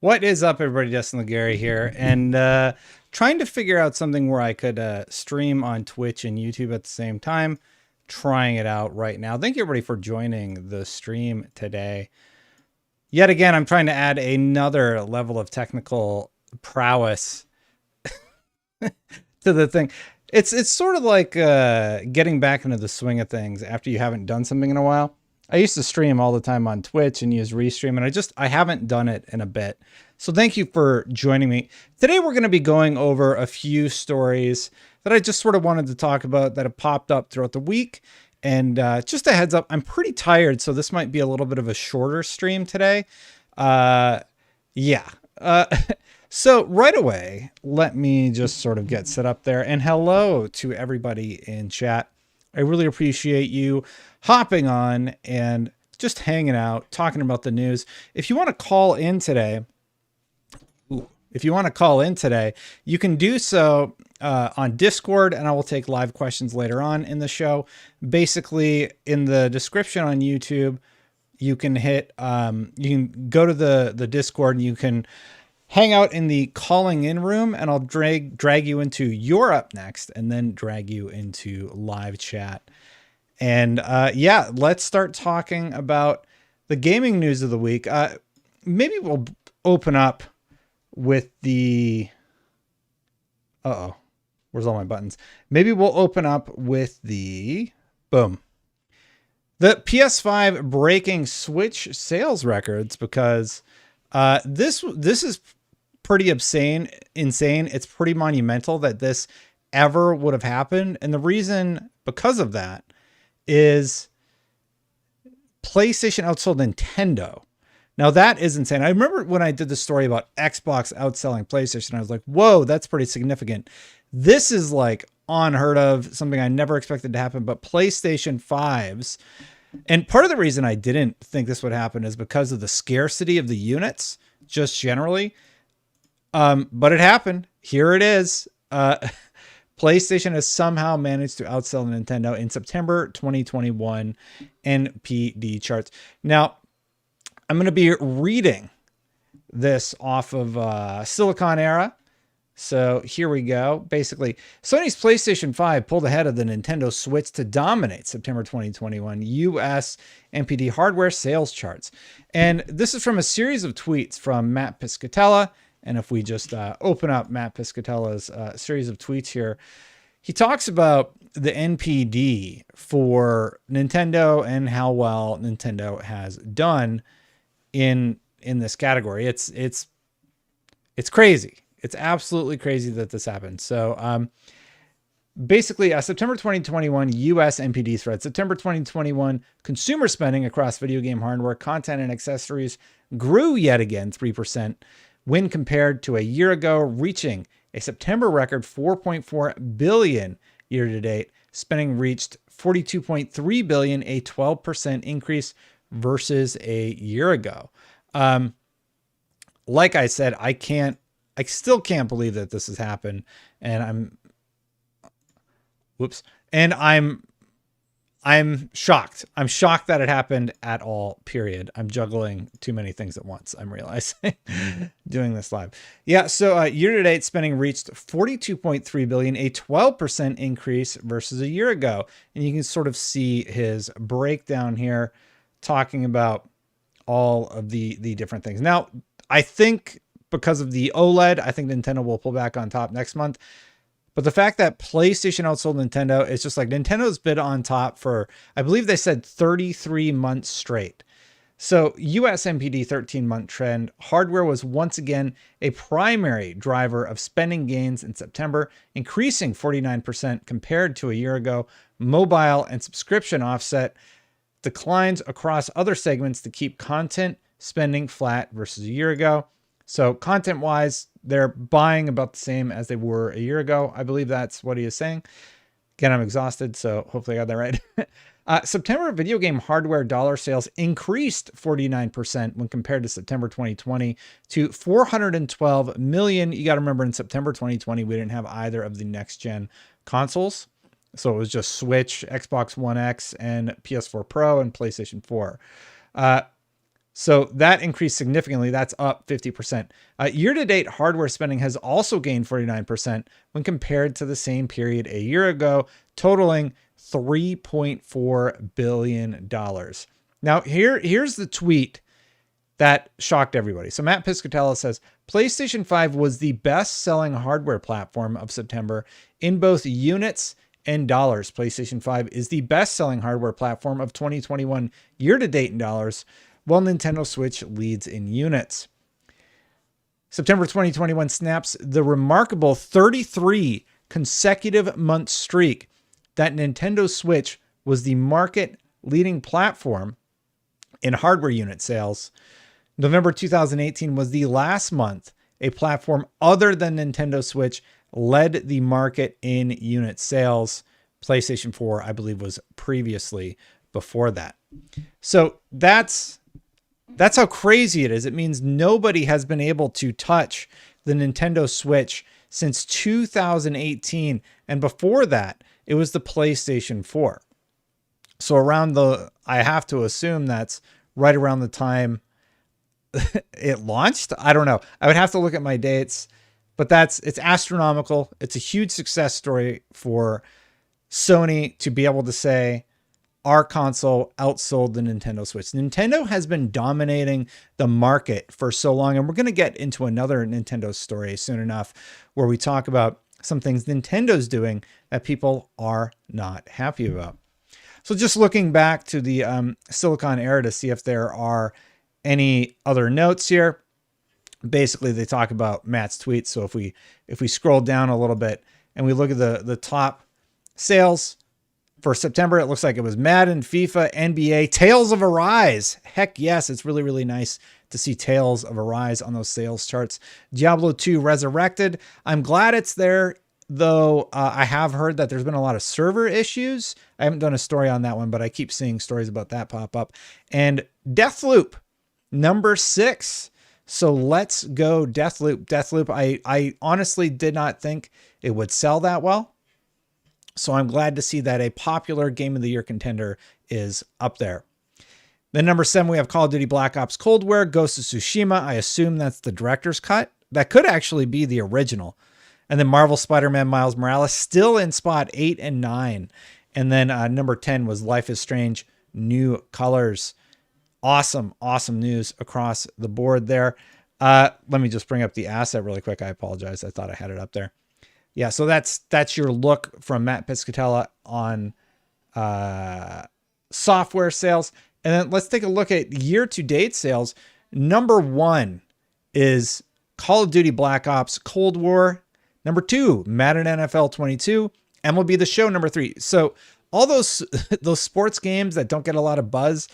What is up, everybody? Justin Legary here, and trying to figure out something where I could stream on Twitch and YouTube at the same time. Trying it out right now. Thank you, everybody, for joining the stream today. Yet again, I'm trying to add another level of technical prowess to the thing. It's sort of like getting back into the swing of things after you haven't done something in a while. I used to stream all the time on Twitch and use Restream, and I haven't done it in a bit. So thank you for joining me. Today we're going to be going over a few stories that I just sort of wanted to talk about that have popped up throughout the week. And just a heads up, I'm pretty tired, so this might be a little bit of a shorter stream today. Yeah. So right away, let me just sort of get set up there. And hello to everybody in chat. I really appreciate you hopping on and just hanging out, talking about the news. If you want to call in today, you can do so on Discord, and I will take live questions later on in the show. Basically, in the description on YouTube, you can go to the Discord, and you can hang out in the calling in room, and I'll drag you into You're Up Next, and then drag you into live chat. And yeah, let's start talking about the gaming news of the week. Maybe we'll open up with the... Uh-oh. Where's all my buttons? Maybe we'll open up with the... Boom. The PS5 breaking Switch sales records, because this is pretty insane. It's pretty monumental that this ever would have happened. And the reason because of that is PlayStation outsold Nintendo. Now that is insane. I remember when I did the story about Xbox outselling PlayStation, I was like, whoa, that's pretty significant. This is like unheard of, something I never expected to happen. But PlayStation 5s, and part of the reason I didn't think this would happen is because of the scarcity of the units, just generally. But it happened. Here it is. PlayStation has somehow managed to outsell Nintendo in September 2021 NPD charts. Now, I'm going to be reading this off of Silicon Era. So here we go. Basically, Sony's PlayStation 5 pulled ahead of the Nintendo Switch to dominate September 2021 US NPD hardware sales charts. And this is from a series of tweets from Matt Piscatella. And if we just open up Matt Piscatella's series of tweets here, he talks about the NPD for Nintendo and how well Nintendo has done in this category. It's crazy. It's absolutely crazy that this happened. So basically, September 2021 US NPD thread. September 2021 consumer spending across video game hardware, content, and accessories grew yet again 3% when compared to a year ago, reaching a September record 4.4 billion year to date. Spending reached 42.3 billion, a 12% increase versus a year ago. Like I said, I still can't believe that this has happened, and I'm shocked. I'm shocked that it happened at all, period. I'm juggling too many things at once, I'm realizing, doing this live. Yeah, so year-to-date spending reached 42.3 billion, a 12% increase versus a year ago. And you can sort of see his breakdown here, talking about all of the different things. Now, I think because of the OLED, I think Nintendo will pull back on top next month. But the fact that PlayStation outsold Nintendo, it's just like Nintendo's been on top for, I believe they said 33 months straight. So US NPD 13-month trend, hardware was once again a primary driver of spending gains in September, increasing 49% compared to a year ago. Mobile and subscription offset declines across other segments to keep content spending flat versus a year ago. So content-wise, they're buying about the same as they were a year ago. I believe that's what he is saying. Again, I'm exhausted, so hopefully I got that right. September video game hardware dollar sales increased 49% when compared to September 2020 to 412 million. You got to remember, in September 2020, we didn't have either of the next-gen consoles. So it was just Switch, Xbox One X, and PS4 Pro and PlayStation 4. So that increased significantly. That's up 50%. Year-to-date hardware spending has also gained 49% when compared to the same period a year ago, totaling $3.4 billion. Now, here's the tweet that shocked everybody. So Matt Piscatella says, PlayStation 5 was the best-selling hardware platform of September in both units and dollars. PlayStation 5 is the best-selling hardware platform of 2021 year-to-date in dollars, while Nintendo Switch leads in units. September 2021 snaps the remarkable 33 consecutive month streak that Nintendo Switch was the market-leading platform in hardware unit sales. November 2018 was the last month a platform other than Nintendo Switch led the market in unit sales. PlayStation 4, I believe, was previously before that. So that's how crazy it is. It means nobody has been able to touch the Nintendo Switch since 2018. And before that, it was the PlayStation 4. So I have to assume that's right around the time it launched. I don't know. I would have to look at my dates, but it's astronomical. It's a huge success story for Sony to be able to say our console outsold the Nintendo Switch. Nintendo has been dominating the market for so long, and we're going to get into another Nintendo story soon enough where we talk about some things Nintendo's doing that people are not happy about. So just looking back to the Silicon era to see if there are any other notes here. Basically, they talk about Matt's tweet. So if we scroll down a little bit and we look at the top sales for September, it looks like it was Madden, FIFA, NBA, Tales of Arise. Heck yes, it's really, really nice to see Tales of Arise on those sales charts. Diablo 2 Resurrected. I'm glad it's there, though. I have heard that there's been a lot of server issues. I haven't done a story on that one, but I keep seeing stories about that pop up. And Deathloop, number 6. So let's go Deathloop. Deathloop, I honestly did not think it would sell that well. So I'm glad to see that a popular Game of the Year contender is up there. Then number 7, we have Call of Duty Black Ops Cold War, Ghost of Tsushima. I assume that's the director's cut. That could actually be the original. And then Marvel Spider-Man Miles Morales, still in spot 8 and 9. And then number 10 was Life is Strange, New Colors. Awesome news across the board there. Let me just bring up the asset really quick. I apologize. I thought I had it up there. Yeah, so that's your look from Matt Piscatella on software sales. And then let's take a look at year-to-date sales. Number 1 is Call of Duty Black Ops Cold War. Number 2, Madden NFL 22. MLB The Show, number 3. So all those sports games that don't get a lot of buzz,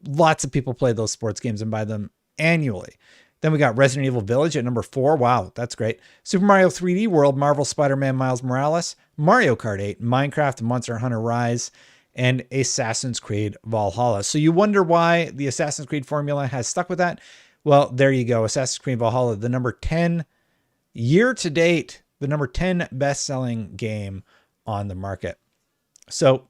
lots of people play those sports games and buy them annually. Then we got Resident Evil Village at number 4. Wow, that's great. Super Mario 3D World, Marvel Spider-Man Miles Morales, Mario Kart 8, Minecraft, Monster Hunter Rise, and Assassin's Creed Valhalla. So you wonder why the Assassin's Creed formula has stuck with that? Well, there you go. Assassin's Creed Valhalla, the number 10 year to date, the number 10 best-selling game on the market. So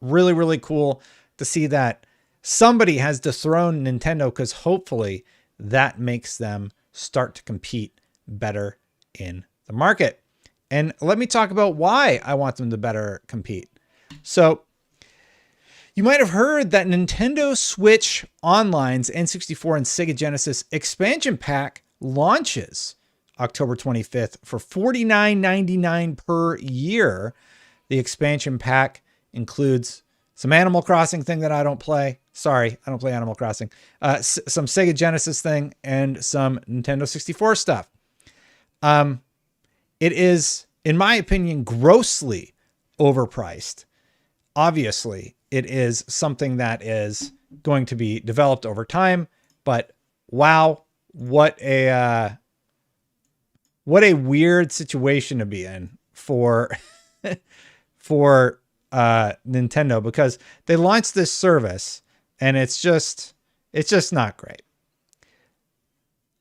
really, really cool to see that somebody has dethroned Nintendo, because hopefully that makes them start to compete better in the market. And let me talk about why I want them to better compete. So you might have heard that Nintendo Switch Online's N64 and Sega Genesis expansion pack launches October 25th for $49.99 per year. The expansion pack includes some Animal Crossing thing that I don't play. Sorry, I don't play Animal Crossing. Some Sega Genesis thing and some Nintendo 64 stuff. It is, in my opinion, grossly overpriced. Obviously, it is something that is going to be developed over time, but wow, what a weird situation to be in for Nintendo, because they launched this service and it's just not great.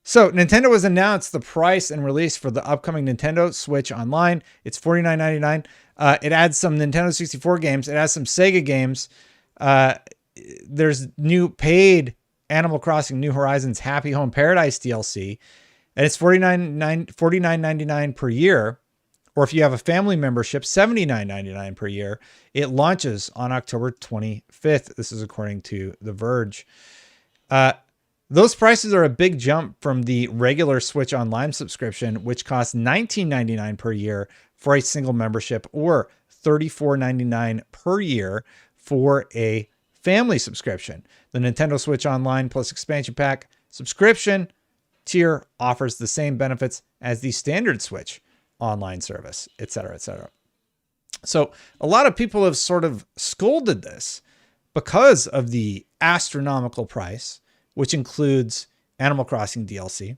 So Nintendo has announced the price and release for the upcoming Nintendo Switch Online. It's $49.99. It adds some Nintendo 64 games. It has some Sega games. There's new paid Animal Crossing New Horizons Happy Home Paradise DLC, and it's $49.99 per year. Or if you have a family membership, $79.99 per year. It launches on October 25th. This is according to The Verge. Those prices are a big jump from the regular Switch Online subscription, which costs $19.99 per year for a single membership, or $34.99 per year for a family subscription. The Nintendo Switch Online plus expansion pack subscription tier offers the same benefits as the standard Switch Online service, etc., etc. So a lot of people have sort of scolded this because of the astronomical price, which includes Animal Crossing DLC.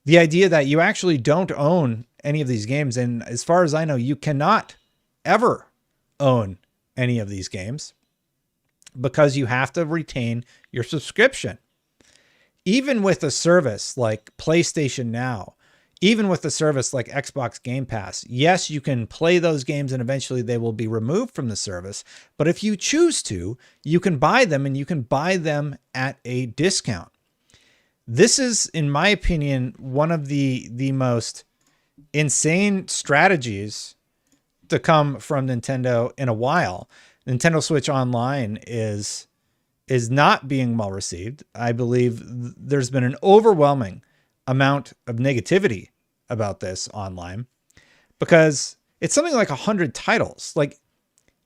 The idea that you actually don't own any of these games, and as far as I know, you cannot ever own any of these games because you have to retain your subscription. Even with a service like PlayStation Now, even with a service like Xbox Game Pass, yes, you can play those games and eventually they will be removed from the service. But if you choose to, you can buy them, and you can buy them at a discount. This is, in my opinion, one of the most insane strategies to come from Nintendo in a while. Nintendo Switch Online is not being well received. I believe there's been an overwhelming amount of negativity about this online because it's something like 100 titles. Like,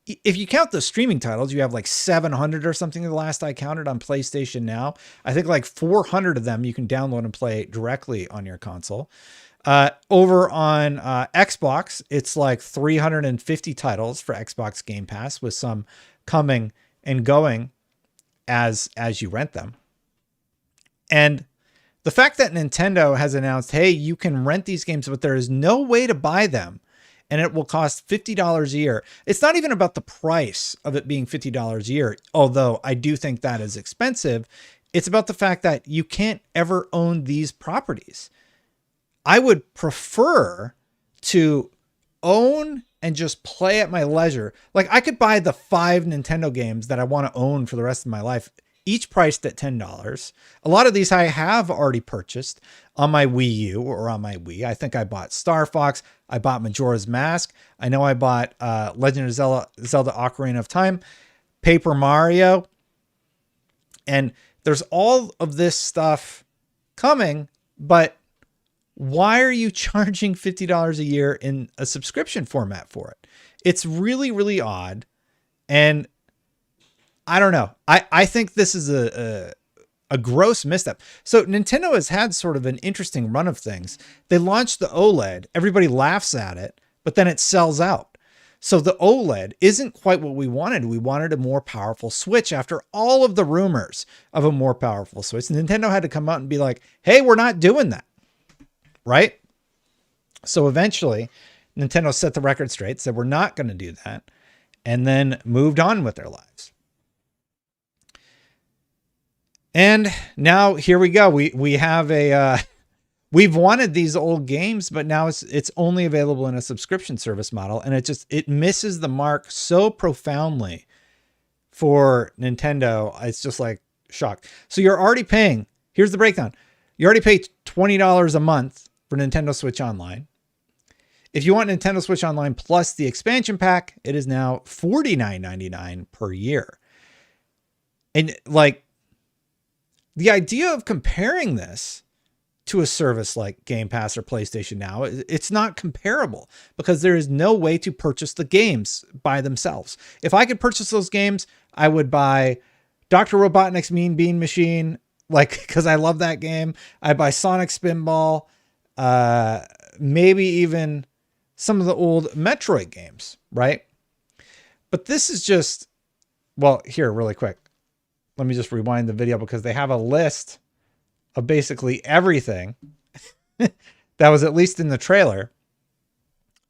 if you count the streaming titles, you have like 700 or something the last I counted on PlayStation Now. I think like 400 of them you can download and play directly on your console. Over on Xbox, it's like 350 titles for Xbox Game Pass, with some coming and going as you rent them. And the fact that Nintendo has announced, hey, you can rent these games, but there is no way to buy them, and it will cost $50 a year. It's not even about the price of it being $50 a year, although I do think that is expensive. It's about the fact that you can't ever own these properties. I would prefer to own and just play at my leisure. Like, I could buy the 5 Nintendo games that I want to own for the rest of my life, each priced at $10. A lot of these I have already purchased on my Wii U or on my Wii. I think I bought Star Fox. I bought Majora's Mask. I know I bought Legend of Zelda Ocarina of Time, Paper Mario. And there's all of this stuff coming, but why are you charging $50 a year in a subscription format for it? It's really, really odd. And I don't know. I think this is a gross misstep. So Nintendo has had sort of an interesting run of things. They launched the OLED. Everybody laughs at it, but then it sells out. So the OLED isn't quite what we wanted. We wanted a more powerful Switch after all of the rumors of a more powerful Switch. Nintendo had to come out and be like, hey, we're not doing that. Right? So eventually, Nintendo set the record straight, said we're not going to do that, and then moved on with their lives. And now here we go. We have we've wanted these old games, but now it's only available in a subscription service model, and it misses the mark so profoundly for Nintendo. It's just like shock. So you're already paying. Here's the breakdown. You already pay $20 a month for Nintendo Switch Online. If you want Nintendo Switch Online plus the expansion pack, it is now $49.99 per year. And like, the idea of comparing this to a service like Game Pass or PlayStation Now, it's not comparable because there is no way to purchase the games by themselves. If I could purchase those games, I would buy Dr. Robotnik's Mean Bean Machine, like, because I love that game. I'd buy Sonic Spinball, maybe even some of the old Metroid games, right? But this is just, well, here, really quick. Let me just rewind the video because they have a list of basically everything that was at least in the trailer.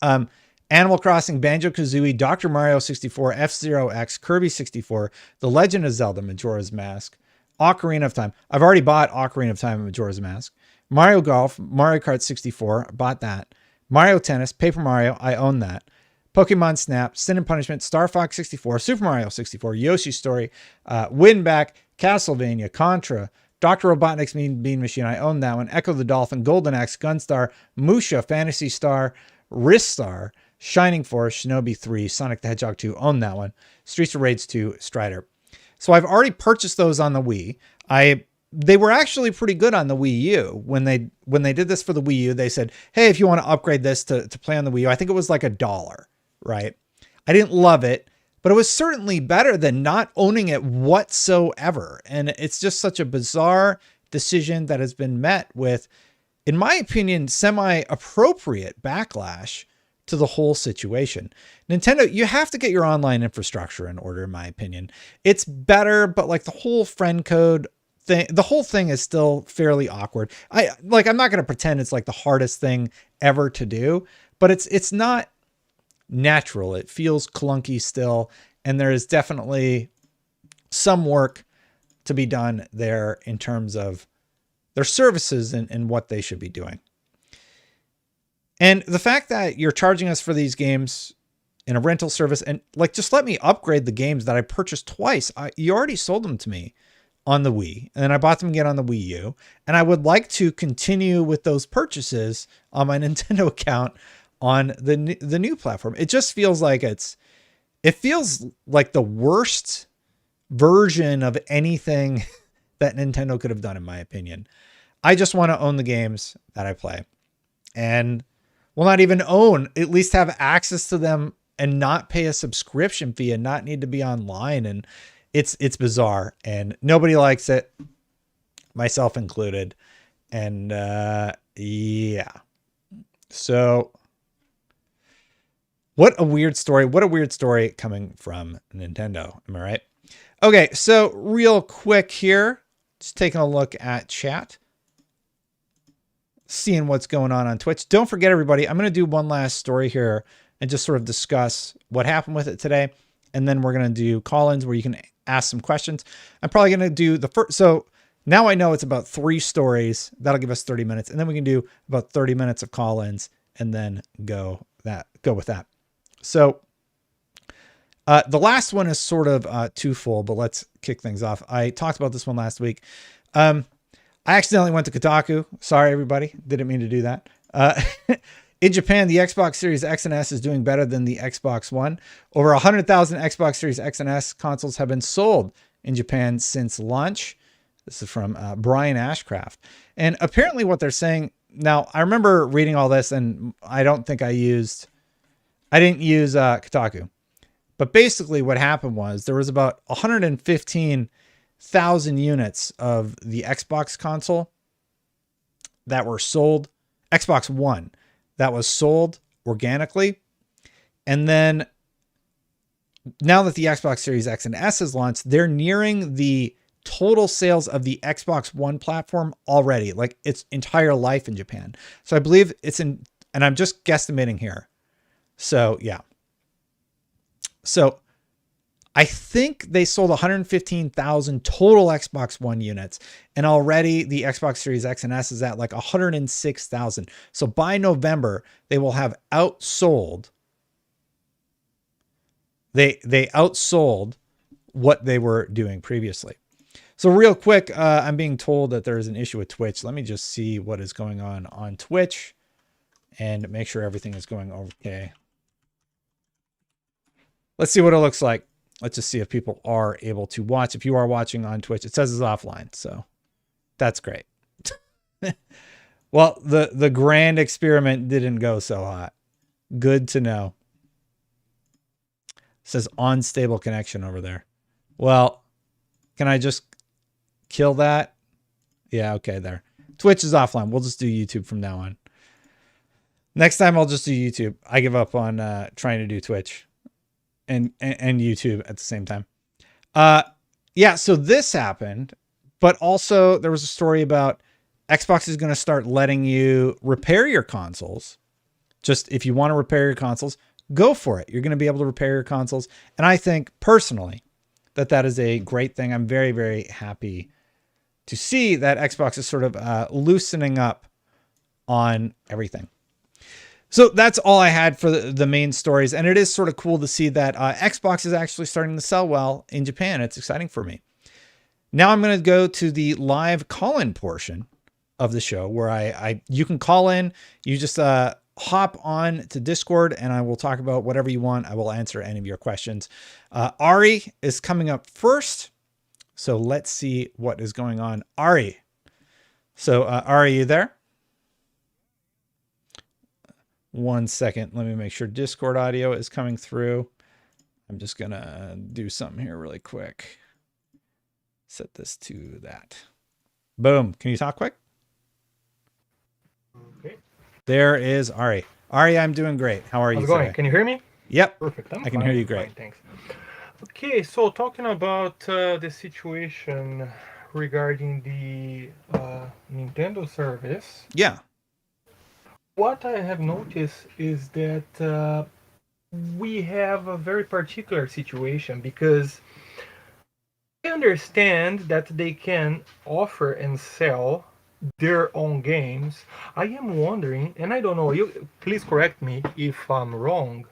Animal Crossing, Banjo-Kazooie, Dr. Mario 64, F-Zero X, Kirby 64, The Legend of Zelda, Majora's Mask, Ocarina of Time. I've already bought Ocarina of Time and Majora's Mask. Mario Golf, Mario Kart 64, bought that. Mario Tennis, Paper Mario, I own that. Pokemon Snap, Sin and Punishment, Star Fox 64, Super Mario 64, Yoshi's Story, Winback, Castlevania, Contra, Dr. Robotnik's Mean Bean Machine, I own that one, Echo the Dolphin, Golden Axe, Gunstar, Musha, Phantasy Star, Ristar, Shining Force, Shinobi 3, Sonic the Hedgehog 2, own that one, Streets of Rage 2, Strider. So I've already purchased those on the Wii. They were actually pretty good on the Wii U. When they did this for the Wii U, they said, hey, if you want to upgrade this to play on the Wii U, I think it was like $1, right? I didn't love it, but it was certainly better than not owning it whatsoever. And it's just such a bizarre decision that has been met with, in my opinion, semi-appropriate backlash to the whole situation. Nintendo, you have to get your online infrastructure in order, in my opinion. It's better, but like the whole friend code thing, the whole thing is still fairly awkward. I'm not going to pretend it's like the hardest thing ever to do, but it's not natural. It feels clunky still. And there is definitely some work to be done there in terms of their services and what they should be doing. And the fact that you're charging us for these games in a rental service, and like, just let me upgrade the games that I purchased twice. You already sold them to me on the Wii, and then I bought them again on the Wii U. And I would like to continue with those purchases on my Nintendo account on the new platform. It just feels like it feels like the worst version of anything that Nintendo could have done, in my opinion. I just want to own the games that I play, and will not even own, at least have access to them and not pay a subscription fee and not need to be online. And it's bizarre, and nobody likes it, myself included. And yeah. So what a weird story. What a weird story coming from Nintendo. Am I right? Okay. So real quick here, just taking a look at chat, seeing what's going on Twitch. Don't forget, everybody, I'm going to do one last story here and just sort of discuss what happened with it today. And then we're going to do call-ins where you can ask some questions. I'm probably going to do the first. So now I know it's about 3 stories. That'll give us 30 minutes. And then we can do about 30 minutes of call-ins and then go with that. So the last one is sort of twofold, but let's kick things off. I talked about this one last week. I accidentally went to Kotaku. Sorry, everybody. Didn't mean to do that. In Japan, the Xbox Series X and S is doing better than the Xbox One. Over 100,000 Xbox Series X and S consoles have been sold in Japan since launch. This is from Brian Ashcraft. And apparently what they're saying, now I remember reading all this, and I don't think I didn't use Kotaku. But basically what happened was there was about 115,000 units of the Xbox console that were sold, Xbox One, that was sold organically. And then now that the Xbox Series X and S is launched, they're nearing the total sales of the Xbox One platform already, like its entire life in Japan. So I believe and I'm just guesstimating here. So yeah. So I think they sold 115,000 total Xbox One units, and already the Xbox Series X and S is at like 106,000. So by November, they will have outsold. They outsold what they were doing previously. So real quick, I'm being told that there is an issue with Twitch. Let me just see what is going on Twitch and make sure everything is going okay. Let's see what it looks like. Let's just see if people are able to watch. If you are watching on Twitch, it says it's offline, so that's great. Well, the grand experiment didn't go so hot. Good to know. It says unstable connection over there. Well, can I just kill that? Yeah, okay, there. Twitch is offline. We'll just do YouTube from now on. Next time I'll just do YouTube. I give up on trying to do Twitch and YouTube at the same time. Yeah, so this happened, but also there was a story about Xbox is going to start letting you repair your consoles. Just if you want to repair your consoles, go for it. You're going to be able to repair your consoles. And I think personally that is a great thing. I'm very, very happy to see that Xbox is sort of loosening up on everything. So that's all I had for the main stories. And it is sort of cool to see that Xbox is actually starting to sell well in Japan. It's exciting for me. Now I'm going to go to the live call-in portion of the show where you can call in. You just hop on to Discord and I will talk about whatever you want. I will answer any of your questions. Ari is coming up first. So let's see what is going on. Ari. So Ari, you there? 1 second. Let me make sure Discord audio is coming through. I'm just going to do something here really quick. Set this to that. Boom. Can you talk quick? Okay. There is Ari. Ari, I'm doing great. How are you today? Can you hear me? Yep. Perfect. I can hear you great. Fine, thanks. Okay, so talking about the situation regarding the Nintendo service. Yeah. What I have noticed is that we have a very particular situation because I understand that they can offer and sell their own games. I am wondering, and I don't know, you please correct me if I'm wrong,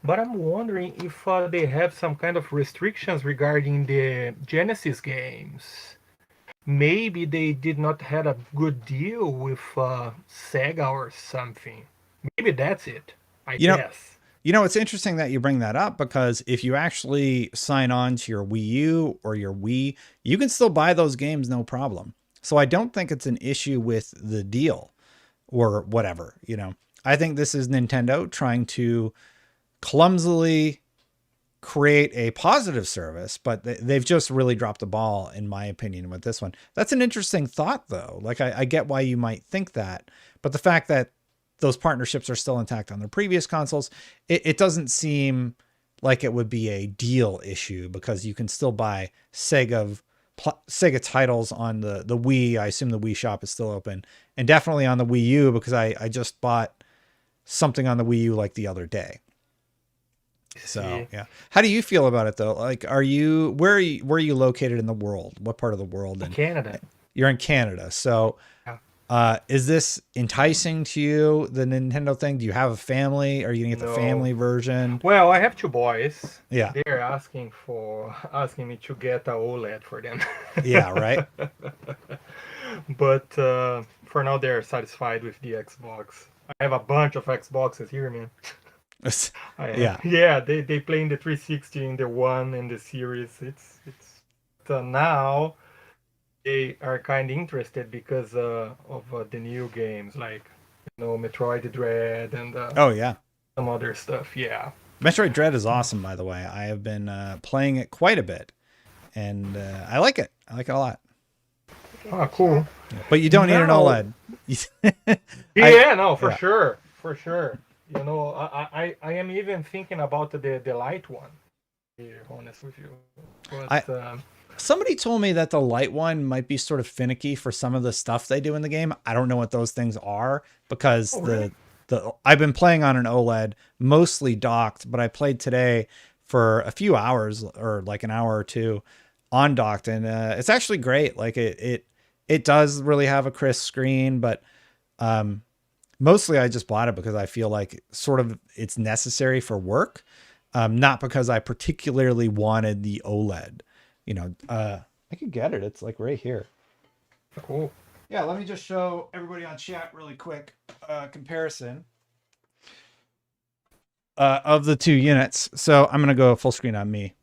but I'm wondering if they have some kind of restrictions regarding the Genesis games. Maybe they did not have a good deal with Sega or something. Maybe that's it, I guess. It's interesting that you bring that up because if you actually sign on to your Wii U or your Wii, you can still buy those games no problem. So I don't think it's an issue with the deal or whatever, I think this is Nintendo trying to clumsily create a positive service, but they've just really dropped the ball, in my opinion, with this one. That's an interesting thought, though. Like, I get why you might think that, but the fact that those partnerships are still intact on their previous consoles, it doesn't seem like it would be a deal issue because you can still buy Sega titles on the Wii. I assume the Wii shop is still open, and definitely on the Wii U because I just bought something on the Wii U like the other day. So yeah, how do you feel about it though? Like, where are you located in the world? What part of the world? In Canada. You're in Canada. So, is this enticing to you, the Nintendo thing? Do you have a family? Are you gonna get the family version? Well, I have two boys. Yeah, they're asking me to get a OLED for them. Yeah, right. But for now, they're satisfied with the Xbox. I have a bunch of Xboxes here, man. Yeah, they play in the 360, in the One, and the Series. It's now they are kind of interested because of the new games like Metroid Dread and some other stuff. Yeah, Metroid Dread is awesome, by the way. I have been playing it quite a bit, and I like it. I like it a lot. Oh, cool. But you don't need an OLED. For sure. I am even thinking about the light one, to be honest with you. But, somebody told me that the light one might be sort of finicky for some of the stuff they do in the game. I don't know what those things are because really? I've been playing on an OLED, mostly docked, but I played today for a few hours or like an hour or two on docked, and it's actually great. Like it does really have a crisp screen, but mostly I just bought it because I feel like sort of it's necessary for work, not because I particularly wanted the OLED. I could get it. It's like right here. Cool. Yeah, let me just show everybody on chat really quick comparison of the two units. So I'm going to go full screen on me.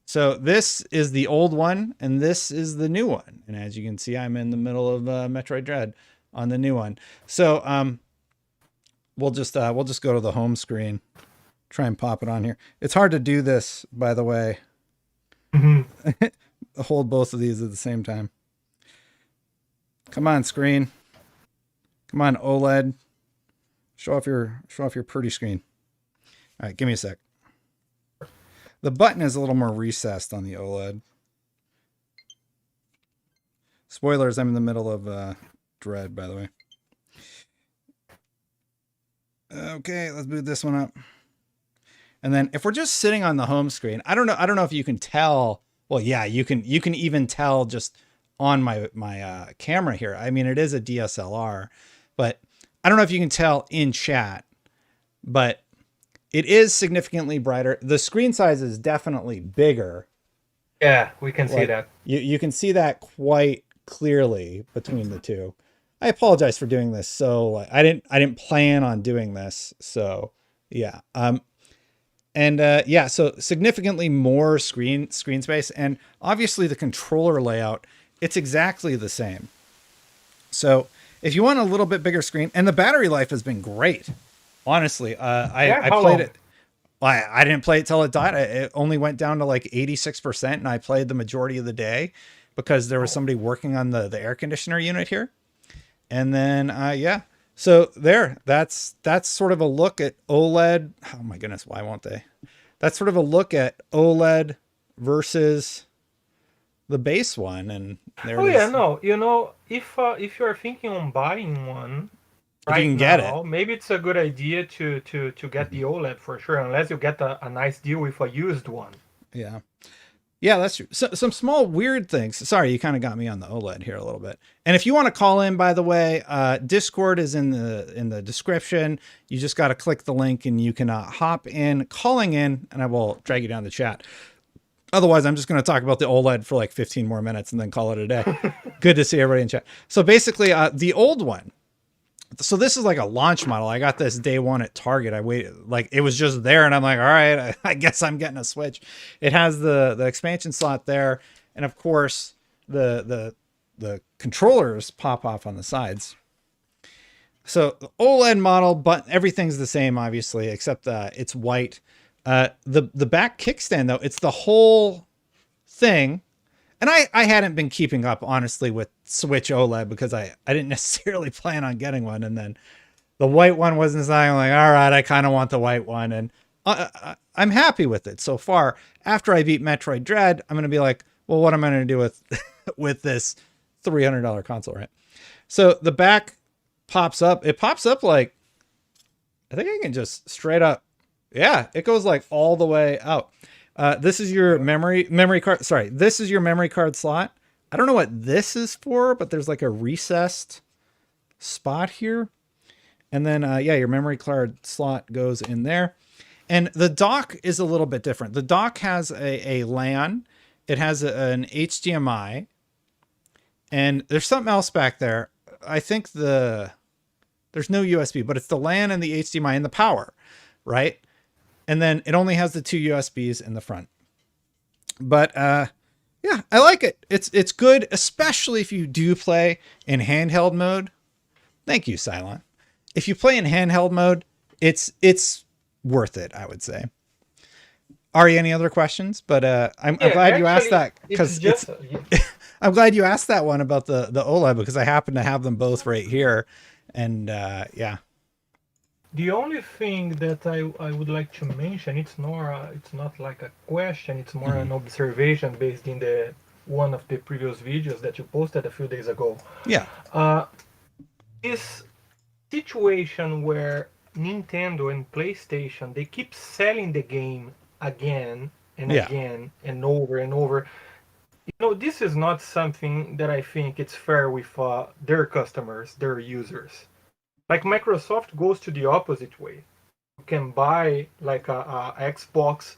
So this is the old one and this is the new one. And as you can see, I'm in the middle of Metroid Dread on the new one. So we'll just go to the home screen, try and pop it on here. It's hard to do this, by the way. Mm-hmm. Hold both of these at the same time. Come on, screen. Come on, OLED. Show off your pretty screen. All right, give me a sec. The button is a little more recessed on the OLED. Spoilers, I'm in the middle of Dread, by the way. Okay, let's boot this one up. And then if we're just sitting on the home screen, I don't know if you can tell. Well, yeah, you can even tell just on my camera here. I mean, it is a DSLR, but I don't know if you can tell in chat but it is significantly brighter. The screen size is definitely bigger. Yeah, we can see Like that. you can see that quite clearly between the two. I apologize for doing this. So like, I didn't plan on doing this. So yeah. And yeah, so significantly more screen space, and obviously the controller layout, it's exactly the same. So if you want a little bit bigger screen, and the battery life has been great, honestly. Yeah, I how played long? it. I didn't play it till it died. It only went down to like 86%, and I played the majority of the day because there was Oh, somebody working on the air conditioner unit here. And then yeah. So there, that's sort of a look at OLED. Oh my goodness, why won't they? That's sort of a look at OLED versus the base one, and there oh it yeah, is. no. If you're thinking on buying one If you right can get it. now, maybe it's a good idea to get Mhm. the OLED for sure, unless you get a nice deal with a used one. Yeah. Yeah, that's true. So, some small weird things. Sorry, you kind of got me on the OLED here a little bit. And if you want to call in, by the way, Discord is in the description. You just got to click the link and you can hop in, calling in, and I will drag you down the chat. Otherwise, I'm just going to talk about the OLED for like 15 more minutes and then call it a day. Good to see everybody in chat. So basically, the old one. So this is like a launch model. I got this day one at Target. I waited, like it was just there, and I'm like, all right, I guess I'm getting a Switch. It has the expansion slot there, and of course the controllers pop off on the sides. So the OLED model, but everything's the same, obviously, except it's white. The back kickstand though, it's the whole thing. And I hadn't been keeping up honestly with Switch OLED because I didn't necessarily plan on getting one, and then the white one wasn't something. I'm like, all right, I kind of want the white one, and I'm happy with it so far. After I beat Metroid Dread, I'm gonna be like, well, what am I gonna do with with this $300 console, right? So the back pops up. It pops up like, I think I can just straight up. Yeah, it goes like all the way out. This is your memory card. Sorry, this is your memory card slot. I don't know what this is for, but there's like a recessed spot here. And then yeah, your memory card slot goes in there. And the dock is a little bit different. The dock has a LAN. It has an HDMI, and there's something else back there. I think there's no USB, but it's the LAN and the HDMI and the power, right? And then it only has the two USBs in the front. But yeah, I like it. It's good, especially if you do play in handheld mode. Thank you, Cylon. If you play in handheld mode, it's worth it, I would say. Ari, any other questions? But I'm Yeah, glad you asked actually, that it's because it's. just I'm glad you asked that one about the OLED because I happen to have them both right here, and yeah. the only thing that I would like to mention. It's not like a question. It's more Mhm. an observation based in the one of the previous videos that you posted a few days ago. Yeah. Uh, this situation where Nintendo and PlayStation they keep selling the game again and Yeah. again and over and over. This is not something that I think it's fair with their customers, their users. Like Microsoft goes to the opposite way. You can buy like a Xbox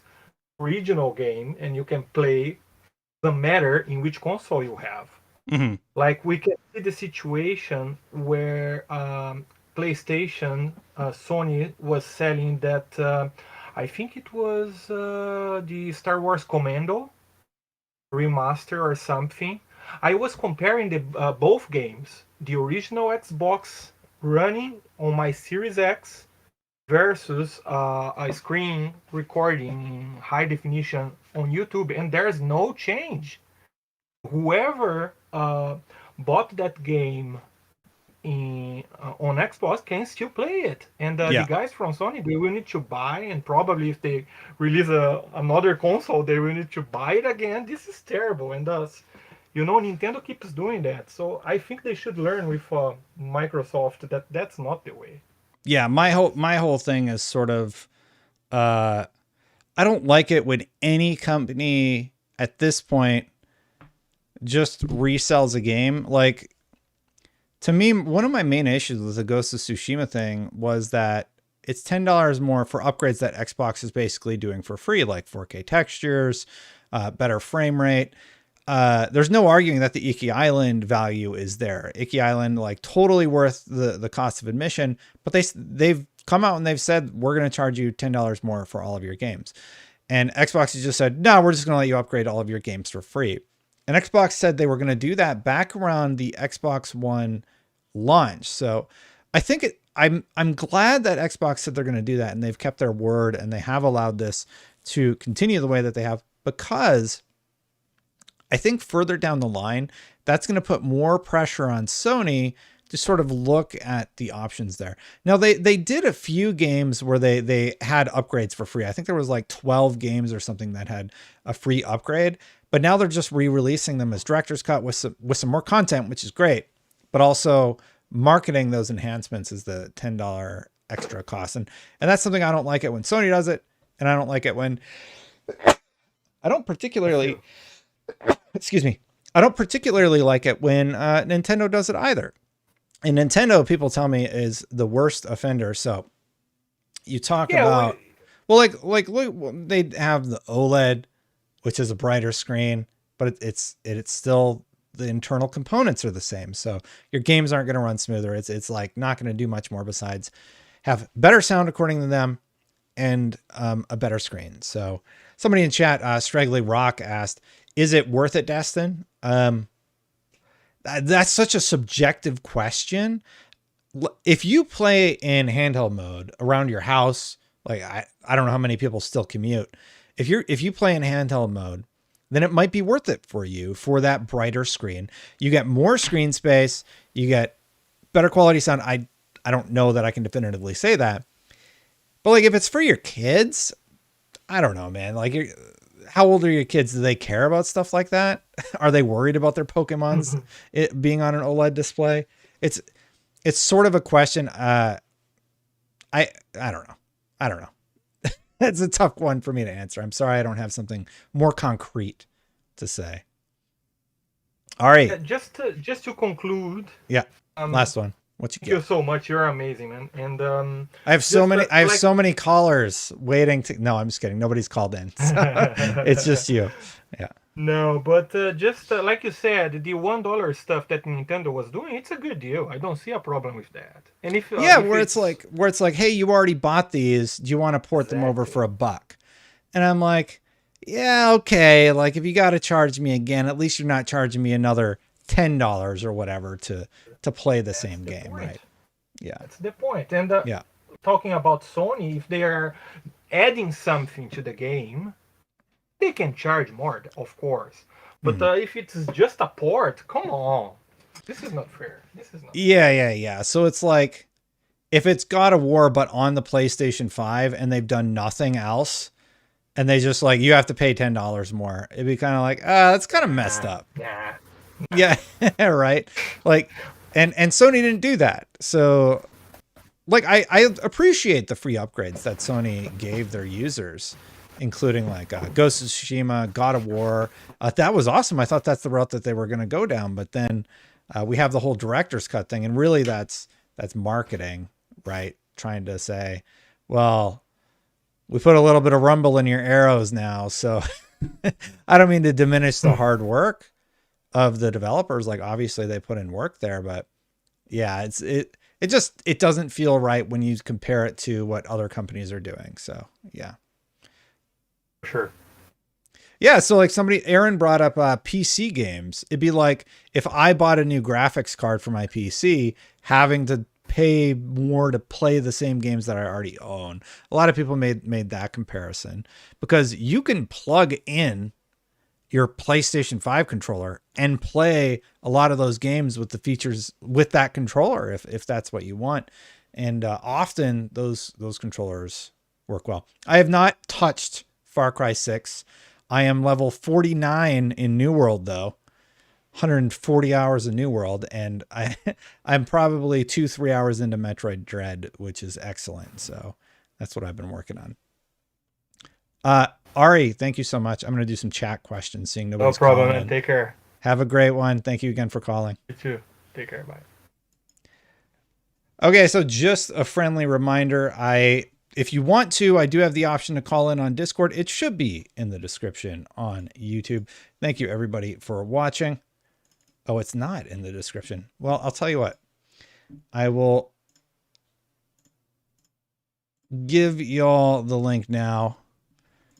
original game and you can play the matter in which console you have. Hmm. Like we can see the situation where PlayStation, Sony was selling that. I think it was the Star Wars Commando remaster or something. I was comparing the both games, the original Xbox running on my Series X versus a screen recording in high definition on YouTube, and there's no change. Whoever bought that game on Xbox can still play it, and the Yeah. guys from Sony they will need to buy, and probably if they release another console, they will need to buy it again. This is terrible, and thus, Nintendo keeps doing that. So I think they should learn with Microsoft that that's not the way. Yeah. My whole thing is sort of uh I don't like it when any company at this point just resells a game. Like, to me, one of my main issues with the Ghost of Tsushima thing was that it's $10 more for upgrades that Xbox is basically doing for free, like 4K textures, better frame rate. There's no arguing that the Iki Island value is there. Iki Island, like, totally worth the cost of admission, but they've come out and they've said, we're going to charge you $10 more for all of your games. And Xbox has just said, no, we're just going to let you upgrade all of your games for free. And Xbox said they were going to do that back around the Xbox One launch. So I think I'm glad that Xbox said they're going to do that, and they've kept their word, and they have allowed this to continue the way that they have, because I think further down the line, that's going to put more pressure on Sony to sort of look at the options there. Now, they did a few games where they had upgrades for free. I think there was like 12 games or something that had a free upgrade, but now they're just re-releasing them as director's cut with some more content, which is great, but also marketing those enhancements is the $10 extra cost. And that's something I don't like it when Sony does it, and I don't like it when I don't particularly like it when Nintendo does it either. And Nintendo, people tell me, is the worst offender. So you talk about, look, they have the OLED, which is a brighter screen, but it's still, the internal components are the same. So your games aren't going to run smoother. It's like not going to do much more besides have better sound according to them, and a better screen. So somebody in chat, Straggly Rock, asked, is it worth it, Destin? That's such a subjective question. If you play in handheld mode around your house, like I don't know how many people still commute. If you play in handheld mode, then it might be worth it for you for that brighter screen. You get more screen space, you get better quality sound. I don't know that I can definitively say that. But like, if it's for your kids, I don't know, man. Like, how old are your kids? Do they care about stuff like that? Are they worried about their Pokemons it being on an OLED display? It's sort of a question. I don't know. It's a tough one for me to answer. I'm sorry I don't have something more concrete to say. All right. Just to conclude. Yeah. Last one. What you Thank you get? so much. You're amazing, man. And I have so many callers waiting to. No, I'm just kidding. Nobody's called in. So it's just you. Yeah. No, but just like you said, the $1 stuff that Nintendo was doing, it's a good deal. I don't see a problem with that. And if where it's like, hey, you already bought these. Do you want to port them over for $1? And I'm like, yeah, okay. Like, if you got to charge me again, at least you're not charging me another $10 or whatever to play the same game, right? Yeah, that's the point. And talking about Sony, if they are adding something to the game, they can charge more, of course. But if it's just a port, come on, this is not fair. Yeah. So it's like, if it's God of War but on the PlayStation 5 and they've done nothing else, and they just like, you have to pay $10 more, it'd be kind of like, that's kind of messed up. Yeah, right. Like, and Sony didn't do that. So like, I appreciate the free upgrades that Sony gave their users, including like Ghost of Tsushima, God of War. That was awesome. I thought that's the route that they were going to go down. But then we have the whole director's cut thing. And really that's marketing, right? Trying to say, well, we put a little bit of rumble in your arrows now. So I don't mean to diminish the hard work of the developers. Like, obviously they put in work there, but yeah, it doesn't feel right when you compare it to what other companies are doing. So yeah. Sure. Yeah. So like Aaron brought up PC games. It'd be like, if I bought a new graphics card for my PC, having to pay more to play the same games that I already own. A lot of people made that comparison, because you can plug in your PlayStation 5 controller and play a lot of those games with the features with that controller, if that's what you want. And often those controllers work well. I have not touched Far Cry 6. I am level 49 in New World, though. 140 hours of New World, and I'm probably 2-3 hours into Metroid Dread, which is excellent. So that's what I've been working on. Ari, thank you so much. I'm going to do some chat questions, seeing nobody's calling. No problem, man. Take care. Have a great one. Thank you again for calling. You too. Take care. Bye. Okay, so just a friendly reminder, if you want to, I do have the option to call in on Discord. It should be in the description on YouTube. Thank you everybody for watching. Oh, it's not in the description. Well, I'll tell you what. I will give y'all the link now.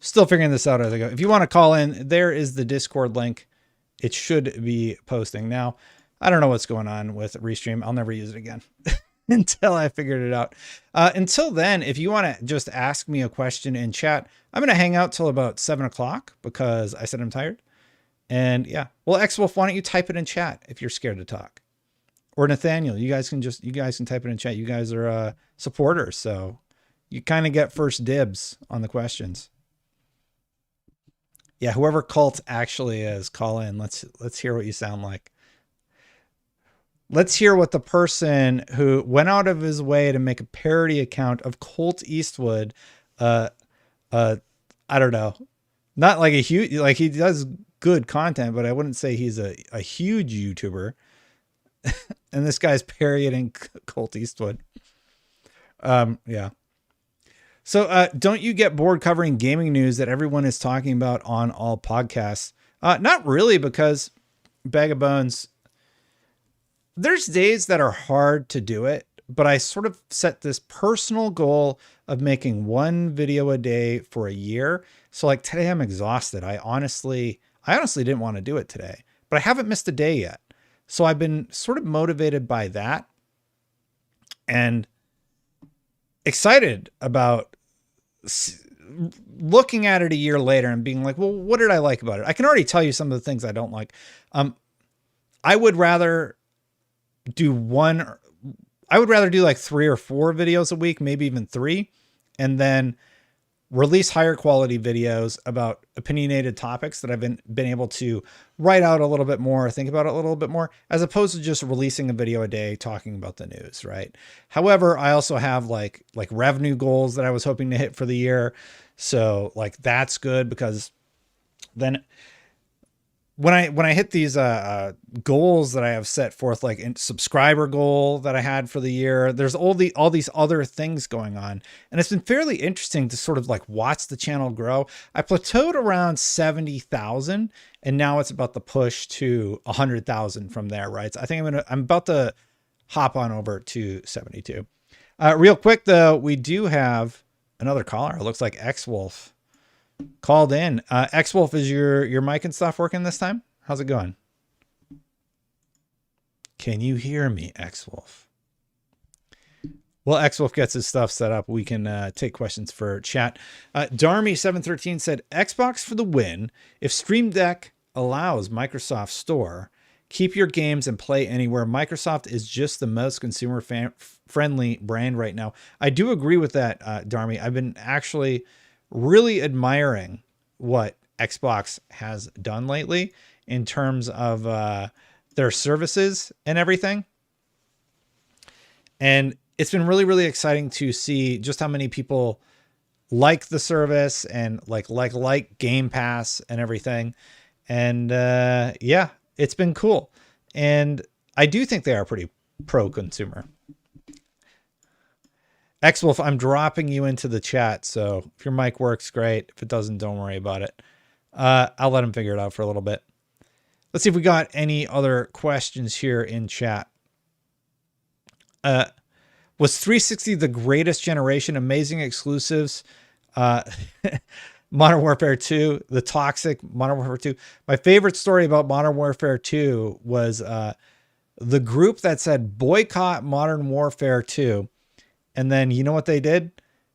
Still figuring this out as I go. If you want to call in, there is the Discord link. It should be posting now. I don't know what's going on with Restream. I'll never use it again until I figured it out. Until then, if you want to just ask me a question in chat, I'm going to hang out till about 7 o'clock because I said I'm tired. And yeah, well, Xwolf, why don't you type it in chat if you're scared to talk? Or Nathaniel, you guys can type it in chat. You guys are supporters, so you kind of get first dibs on the questions. Yeah, whoever cult actually is, call in. Let's hear what you sound like. Let's hear what the person who went out of his way to make a parody account of Colt Eastwood, I don't know, not like a huge, like he does good content, but I wouldn't say he's a huge YouTuber. And this guy's parodying Colt Eastwood. Yeah. So don't you get bored covering gaming news that everyone is talking about on all podcasts? Not really, because Bag of Bones, there's days that are hard to do it, but I sort of set this personal goal of making one video a day for a year. So like today I'm exhausted. I honestly didn't want to do it today, but I haven't missed a day yet. So I've been sort of motivated by that and excited about looking at it a year later and being like, well, what did I like about it? I can already tell you some of the things I don't like. I would rather do like 3 or 4 videos a week, maybe even 3, and then release higher quality videos about opinionated topics that I've been able to write out a little bit more, think about it a little bit more, as opposed to just releasing a video a day talking about the news, right? However, I also have like revenue goals that I was hoping to hit for the year. So like that's good, because then when I hit these goals that I have set forth, like in subscriber goal that I had for the year, there's all these other things going on, and it's been fairly interesting to sort of like watch the channel grow. I plateaued around 70,000, and now it's about to push to 100,000 from there, right? So I think I'm about to hop on over to 72. Real quick though, we do have another caller. It looks like Xwolf called in. Xwolf, is your mic and stuff working this time? How's it going? Can you hear me, Xwolf? Well, Xwolf gets his stuff set up. We can take questions for chat. Darmy713 said, Xbox for the win. If Stream Deck allows Microsoft Store, keep your games and play anywhere. Microsoft is just the most consumer friendly brand right now. I do agree with that, Darmy. I've been actually really admiring what Xbox has done lately in terms of their services and everything. And it's been really, really exciting to see just how many people like the service and like Game Pass and everything. And yeah, it's been cool. And I do think they are pretty pro-consumer. Xwolf, I'm dropping you into the chat, so if your mic works, great. If it doesn't, don't worry about it. I'll let him figure it out for a little bit. Let's see if we got any other questions here in chat. Was 360 the greatest generation? Amazing exclusives. Modern Warfare 2, the toxic Modern Warfare 2. My favorite story about Modern Warfare 2 was the group that said boycott Modern Warfare 2. And then you know what they did?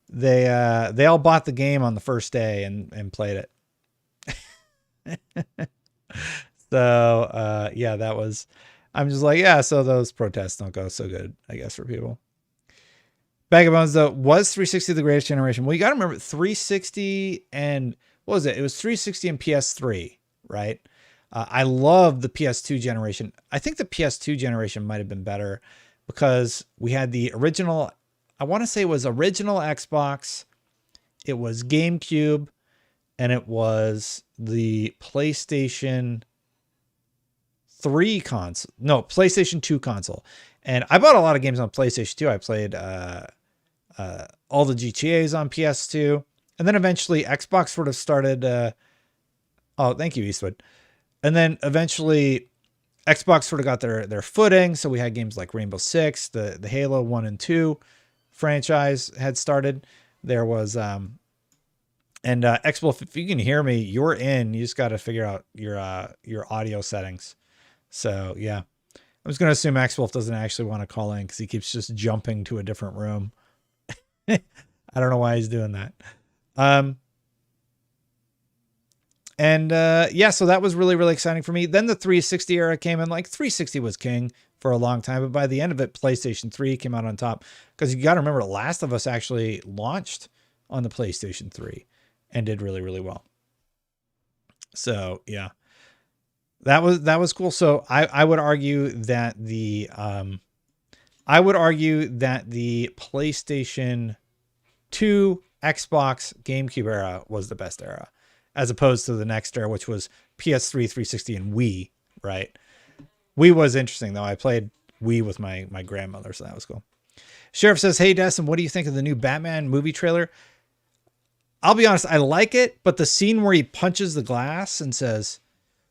They all bought the game on the first day and played it. So yeah, that was, I'm just like, yeah, so those protests don't go so good, I guess, for people. Bag of Bones though, was 360 the greatest generation? Well, you got to remember 360 and what was it? It was 360 and PS3, right? I love the PS2 generation. I think the PS2 generation might have been better because we had the original, I want to say it was original Xbox, it was GameCube, and it was the PlayStation 3 console. No, PlayStation 2 console. And I bought a lot of games on PlayStation 2. I played all the GTAs on PS2. And then eventually Xbox sort of started. Oh, thank you, Eastwood. And then eventually Xbox sort of got their footing. So we had games like Rainbow Six, the Halo 1 and 2 franchise had started. There was Xbox, if you can hear me, you're in. You just got to figure out your audio settings. So yeah, I was going to assume Xwolf doesn't actually want to call in because he keeps just jumping to a different room. I don't know why he's doing that. Yeah, so that was really, really exciting for me. Then the 360 era came in. Like 360 was king for a long time, but by the end of it, PlayStation 3 came out on top, because you got to remember, Last of Us actually launched on the PlayStation 3 and did really, really well. So yeah, that was cool. So I would argue that the PlayStation 2, Xbox, GameCube era was the best era, as opposed to the next era, which was PS3, 360, and Wii, right? Wii was interesting, though. I played Wii with my grandmother, so that was cool. Sheriff says, hey, Destin, what do you think of the new Batman movie trailer? I'll be honest, I like it, but the scene where he punches the glass and says,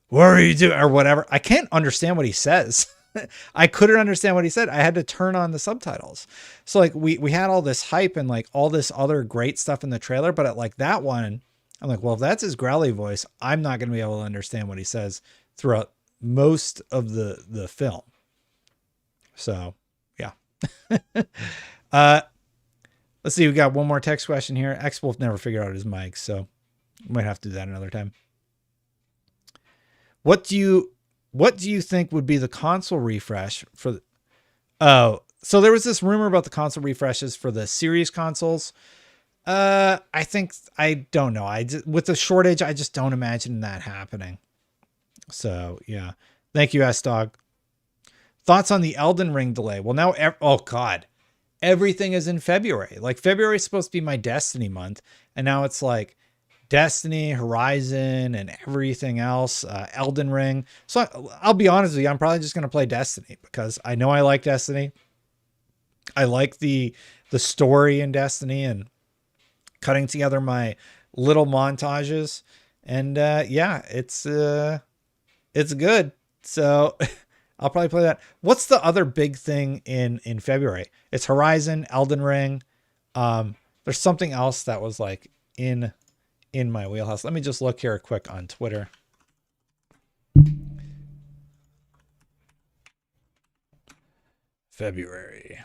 what are you doing? Or whatever, I can't understand what he says. I couldn't understand what he said. I had to turn on the subtitles. So like we had all this hype and like all this other great stuff in the trailer, but at like that one, I'm like, well, if that's his growly voice, I'm not going to be able to understand what he says throughout most of the film. So yeah. Let's see. We got one more text question here. Xwolf never figured out his mic, so we might have to do that another time. What do you think would be the console refresh for so there was this rumor about the console refreshes for the series consoles. I don't know. With the shortage, I just don't imagine that happening. So yeah. Thank you, S-Dog. Thoughts on the Elden Ring delay? Well, now, oh God, everything is in February. Like February is supposed to be my Destiny month. And now it's like Destiny, Horizon, and everything else, Elden Ring. So I'll be honest with you, I'm probably just going to play Destiny because I know I like Destiny. I like the story in Destiny and cutting together my little montages. And yeah, it's good. So I'll probably play that. What's the other big thing in February? It's Horizon, Elden Ring. There's something else that was like in my wheelhouse. Let me just look here quick on Twitter. February.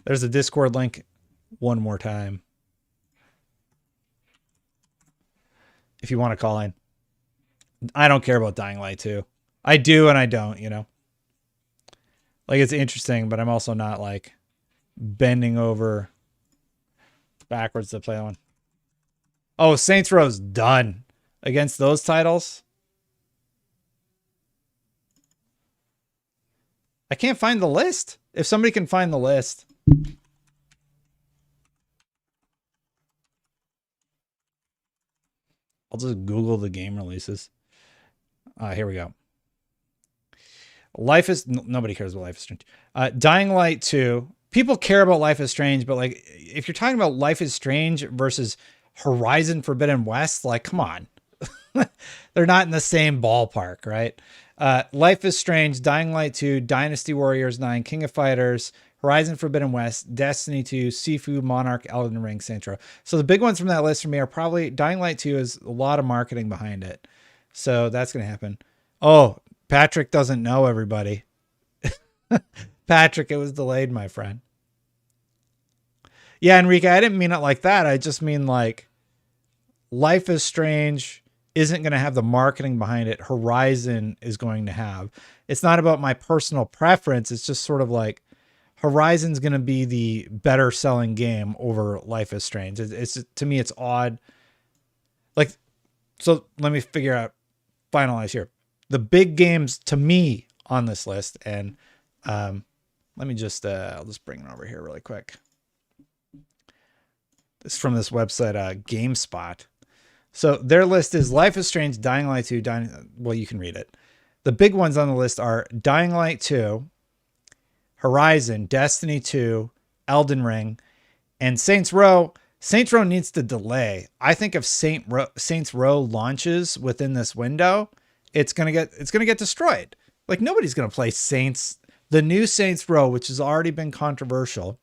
There's a Discord link one more time, if you want to call in. I don't care about Dying Light 2. I do and I don't, you know. Like, it's interesting, but I'm also not like bending over backwards to play one. Oh, Saints Row's done against those titles. I can't find the list. If somebody can find the list. I'll just Google the game releases. Here we go. Nobody cares about Life is Strange. Dying Light 2. People care about Life is Strange, but like if you're talking about Life is Strange versus Horizon Forbidden West, like come on. They're not in the same ballpark, right? Life is Strange, Dying Light 2, Dynasty Warriors 9, King of Fighters, Horizon Forbidden West, Destiny 2, Sifu, Monarch, Elden Ring, Saints Row. So the big ones from that list for me are probably Dying Light 2 is a lot of marketing behind it. So that's going to happen. Oh, Patrick doesn't know, everybody. Patrick, it was delayed, my friend. Yeah, Enrique, I didn't mean it like that. I just mean like Life is Strange isn't going to have the marketing behind it. Horizon is going to have. It's not about my personal preference. It's just sort of like Horizon's going to be the better selling game over Life is Strange. It's to me, it's odd. Like, so let me finalize here. The big games to me on this list, and let me just, I'll just bring it over here really quick. This is from this website, GameSpot. So their list is Life is Strange, Dying Light 2, well, you can read it. The big ones on the list are Dying Light 2, Horizon, Destiny 2, Elden Ring, and Saints Row. Saints Row needs to delay. I think if Saints Row launches within this window, it's gonna get destroyed. Like nobody's gonna play the new Saints Row, which has already been controversial,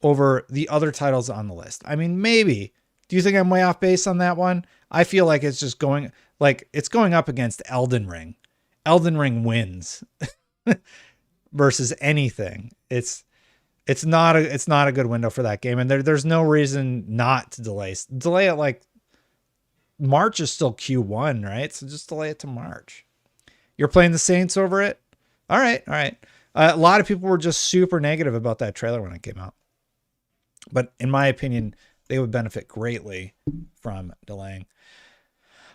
over the other titles on the list. I mean, maybe. Do you think I'm way off base on that one? I feel like it's just going up against Elden Ring. Elden Ring wins versus anything. It's not a good window for that game, and there's no reason not to delay it. Like March is still Q1, right? So just delay it to March. You're playing the Saints over it. All right. A lot of people were just super negative about that trailer when it came out, but in my opinion, they would benefit greatly from delaying.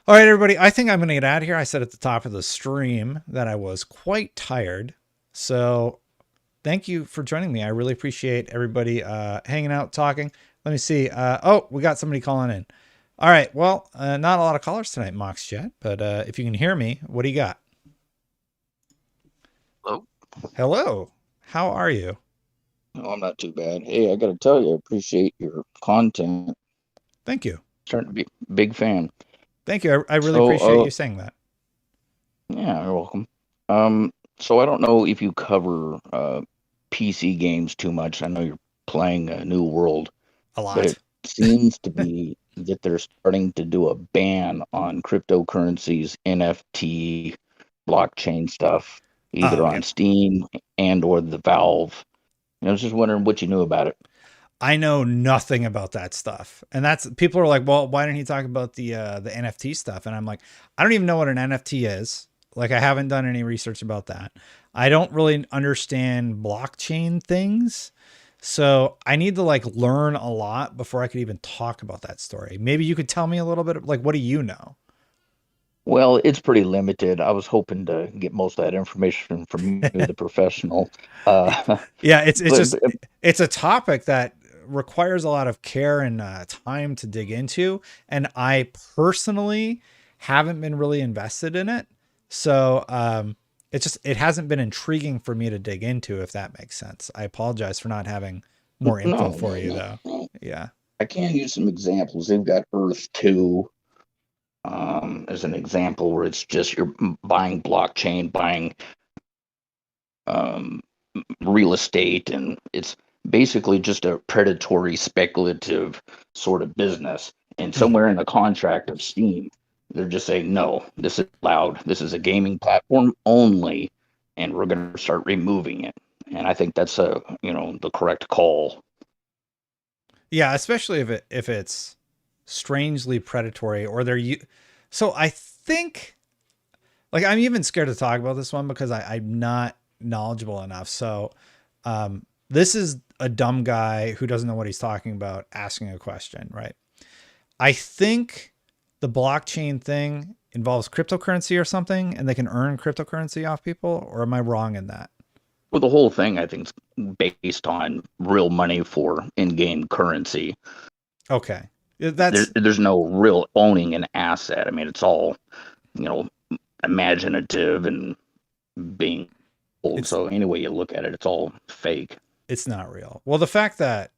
All right, everybody. I think I'm going to get out of here. I said at the top of the stream that I was quite tired, so thank you for joining me. I really appreciate everybody hanging out, talking. Let me see. We got somebody calling in. All right. Well, not a lot of callers tonight, MoxJet, but if you can hear me, what do you got? Hello. How are you? Oh, I'm not too bad. Hey, I got to tell you, I appreciate your content. Thank you. Starting to be a big fan. Thank you. I really appreciate you saying that. Yeah, you're welcome. So I don't know if you cover PC games too much. I know you're playing New World a lot, but it seems to be that they're starting to do a ban on cryptocurrencies, NFT, blockchain stuff, either on Steam and or the Valve. I was just wondering what you knew about it. I know nothing about that stuff. And that's people are like, well, why didn't he talk about the NFT stuff? And I'm like, I don't even know what an NFT is. Like, I haven't done any research about that. I don't really understand blockchain things. So I need to learn a lot before I could even talk about that story. Maybe you could tell me a little bit what do you know? Well, it's pretty limited. I was hoping to get most of that information from you, the professional. Yeah, it's a topic that requires a lot of care and time to dig into. And I personally haven't been really invested in it. So it hasn't been intriguing for me to dig into, if that makes sense. I apologize for not having more info for you, though. Yeah. I can use some examples. They've got Earth 2 as an example where it's just you're buying blockchain, buying real estate, and it's basically just a predatory, speculative sort of business. And somewhere in the contract of Steam, they're just saying, no, this is allowed. This is a gaming platform only, and we're going to start removing it. And I think that's the correct call. Yeah, especially if it's strangely predatory or so I think I'm even scared to talk about this one because I'm not knowledgeable enough. So this is a dumb guy who doesn't know what he's talking about asking a question, right? I think the blockchain thing involves cryptocurrency or something, and they can earn cryptocurrency off people, or am I wrong in that? Well, the whole thing, I think, is based on real money for in-game currency. Okay. There's no real owning an asset. I mean, it's all, imaginative and being old. So any way you look at it, it's all fake. It's not real. Well, the fact that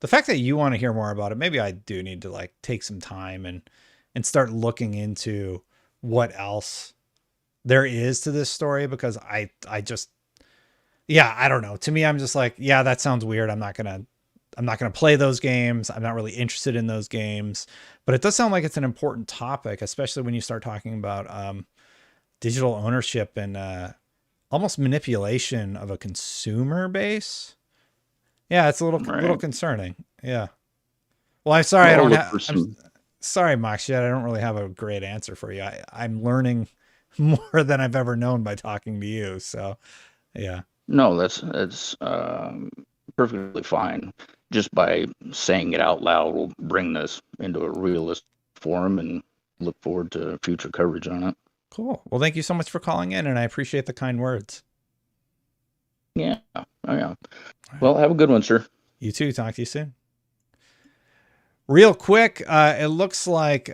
you want to hear more about it, maybe I do need to take some time and start looking into what else there is to this story, because I don't know. To me, I'm just like, yeah, that sounds weird. I'm not going to play those games. I'm not really interested in those games, but it does sound like it's an important topic, especially when you start talking about digital ownership and almost manipulation of a consumer base. Yeah, it's a little concerning. Yeah. Well, I'm sorry. I'm sorry, Moxie. I don't really have a great answer for you. I'm learning more than I've ever known by talking to you. So, yeah. No, that's perfectly fine. Just by saying it out loud, we'll bring this into a realistic form and look forward to future coverage on it. Cool. Well, thank you so much for calling in, and I appreciate the kind words. Yeah. Oh, yeah. Well, have a good one, sir. You too. Talk to you soon. Real quick, it looks like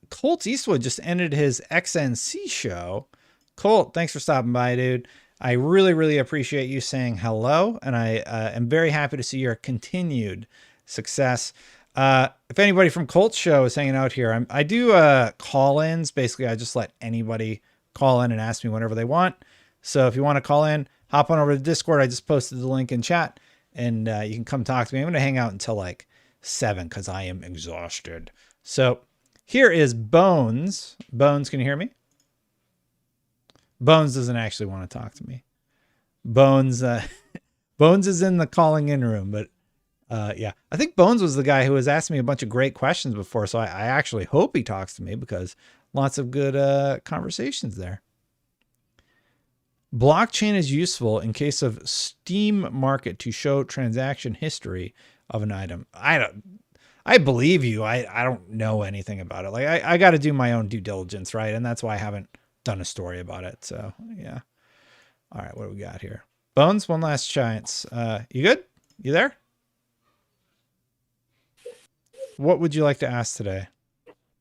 Colt Eastwood just ended his XNC show Colt, thanks for stopping by, dude. I really, really appreciate you saying hello, and I am very happy to see your continued success. If anybody from Colt's show is hanging out here, I do call-ins. Basically, I just let anybody call in and ask me whenever they want. So if you want to call in, hop on over to Discord. I just posted the link in chat, and you can come talk to me. I'm going to hang out until like 7 because I am exhausted. So here is Bones. Bones, can you hear me? Bones doesn't actually want to talk to me. Bones, Bones is in the calling in room, but yeah, I think Bones was the guy who was asking me a bunch of great questions before. So I actually hope he talks to me because lots of good conversations there. Blockchain is useful in case of Steam market to show transaction history of an item. I believe you. I don't know anything about it. Like I got to do my own due diligence, right? And that's why I haven't done a story about it. So yeah. All right, what do we got here? Bones, one last chance. You good? You there? What would you like to ask today?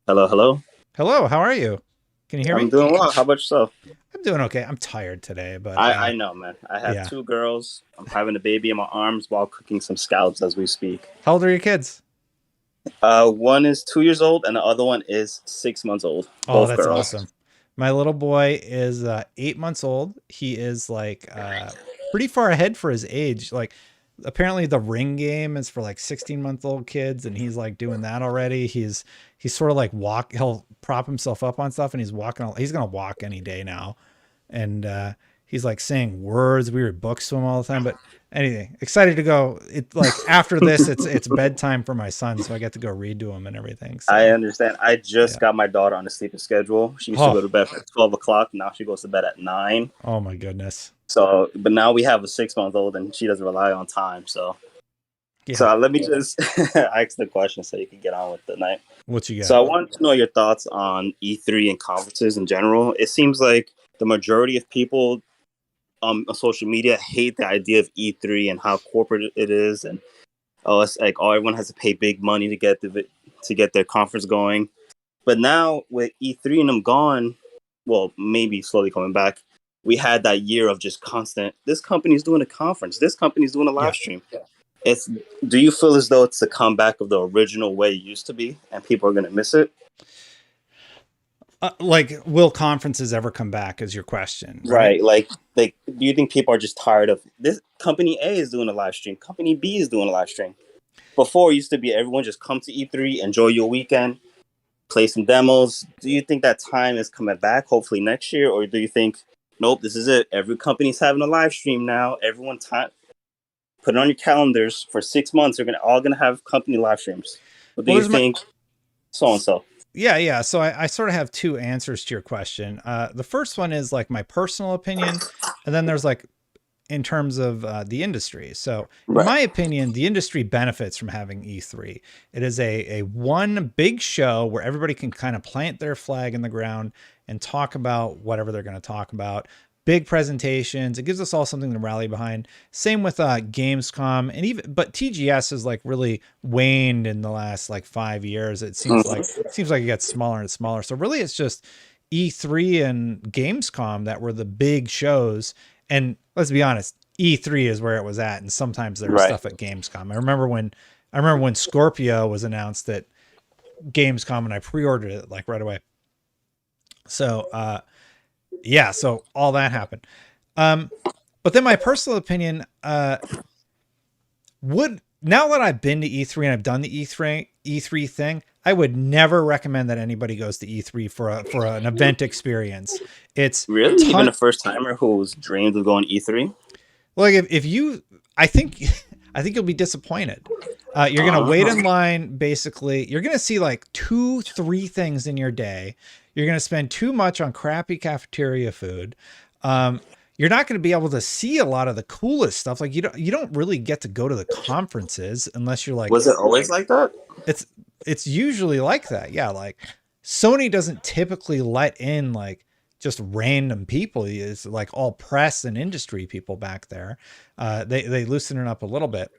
Hello, hello. Hello, how are you? Can you hear me? I'm doing well. How about yourself? I'm doing okay. I'm tired today, but I know, man. I have yeah. 2 girls. I'm having a baby in my arms while cooking some scallops as we speak. How old are your kids? One is 2 years old and the other one is 6 months old. Oh, Both that's girls. awesome. My little boy is 8 months old. He is like pretty far ahead for his age. Like apparently the Ring game is for like 16-month-old kids, and he's like doing that already. He's sort of like he'll prop himself up on stuff, and he's gonna walk any day now. And he's like saying words. We read books to him all the time. But anything, excited to go. It's like after this, it's bedtime for my son, so I get to go read to him and everything. So, I understand. I just got my daughter on a sleeping schedule. She used to go to bed at 12 o'clock. Now she goes to bed at 9. Oh my goodness. So, but now we have a 6-month-old and she doesn't rely on time. So, yeah. So let me just ask the question so you can get on with the night. What you got? So I wanted to know your thoughts on E3 and conferences in general. It seems like the majority of people on social media hate the idea of E3 and how corporate it is, and it's like everyone has to pay big money to get their conference going. But now with E3 and them gone, well, maybe slowly coming back, we had that year of just constant. This company's doing a conference. This company's doing a live stream. Yeah. Do you feel as though it's a comeback of the original way it used to be, and people are going to miss it? Like, will conferences ever come back is your question, right? Like, do you think people are just tired of this? Company A is doing a live stream. Company B is doing a live stream. Before, it used to be everyone just come to E3, enjoy your weekend, play some demos. Do you think that time is coming back, hopefully next year? Or do you think, nope, this is it. Every company's having a live stream now. Everyone put it on your calendars for 6 months. They're all going to have company live streams. What do you think? So-and-so. Yeah. So I sort of have two answers to your question. The first one is like my personal opinion, and then there's like in terms of the industry. So in my opinion, the industry benefits from having E3. It is a one big show where everybody can kind of plant their flag in the ground and talk about whatever they're going to talk about. Big presentations. It gives us all something to rally behind. Same with Gamescom, and but TGS has like really waned in the last like 5 years. It seems like it gets smaller and smaller. So really, it's just E3 and Gamescom that were the big shows. And let's be honest, E3 is where it was at, and sometimes there was stuff at Gamescom. I remember when Scorpio was announced at Gamescom, and I pre-ordered it like right away. So yeah, so all that happened. But then my personal opinion, now that I've been to E3 and I've done the E3 thing, I would never recommend that anybody goes to E3 for an event experience. It's really even a first timer who's dreamed of going to E3. Like I think you'll be disappointed. You're gonna wait in line. Basically, you're gonna see like 2-3 things in your day. You're going to spend too much on crappy cafeteria food. You're not going to be able to see a lot of the coolest stuff. Like you don't really get to go to the conferences unless you're like. Was it always like that? It's usually like that. Yeah. Like Sony doesn't typically let in like just random people. It's like all press and industry people back there. They loosen it up a little bit.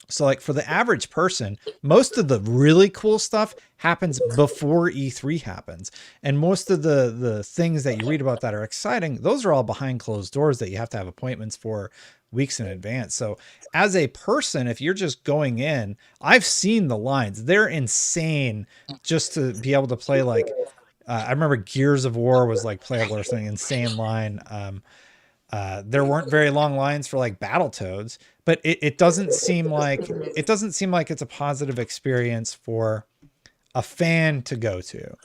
So like for the average person, most of the really cool stuff happens before E3 happens. And most of the things that you read about that are exciting, those are all behind closed doors that you have to have appointments for weeks in advance. So as a person, if you're just going in, I've seen the lines. They're insane just to be able to play like I remember Gears of War was like playable or something, insane line. There weren't very long lines for like Battletoads, but it doesn't seem like it's a positive experience for a fan to go to.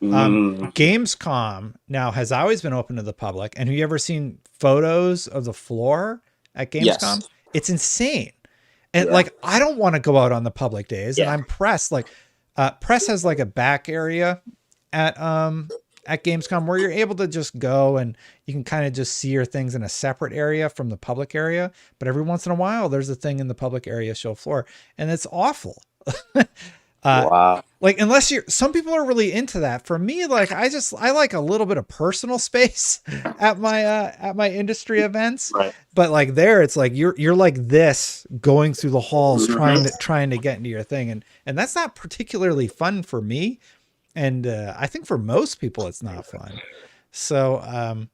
Gamescom now has always been open to the public, and have you ever seen photos of the floor at Gamescom? Yes. It's insane. And like, I don't want to go out on the public days, and I'm Press. Like, Press has like a back area at Gamescom where you're able to just go and you can kind of just see your things in a separate area from the public area. But every once in a while, there's a thing in the public area show floor, and it's awful. Wow. Like, unless some people are really into that. For me, like, I like a little bit of personal space at my industry events. Right. But like there, it's like you're like this going through the halls trying to get into your thing, and that's not particularly fun for me. And I think for most people, it's not fun. So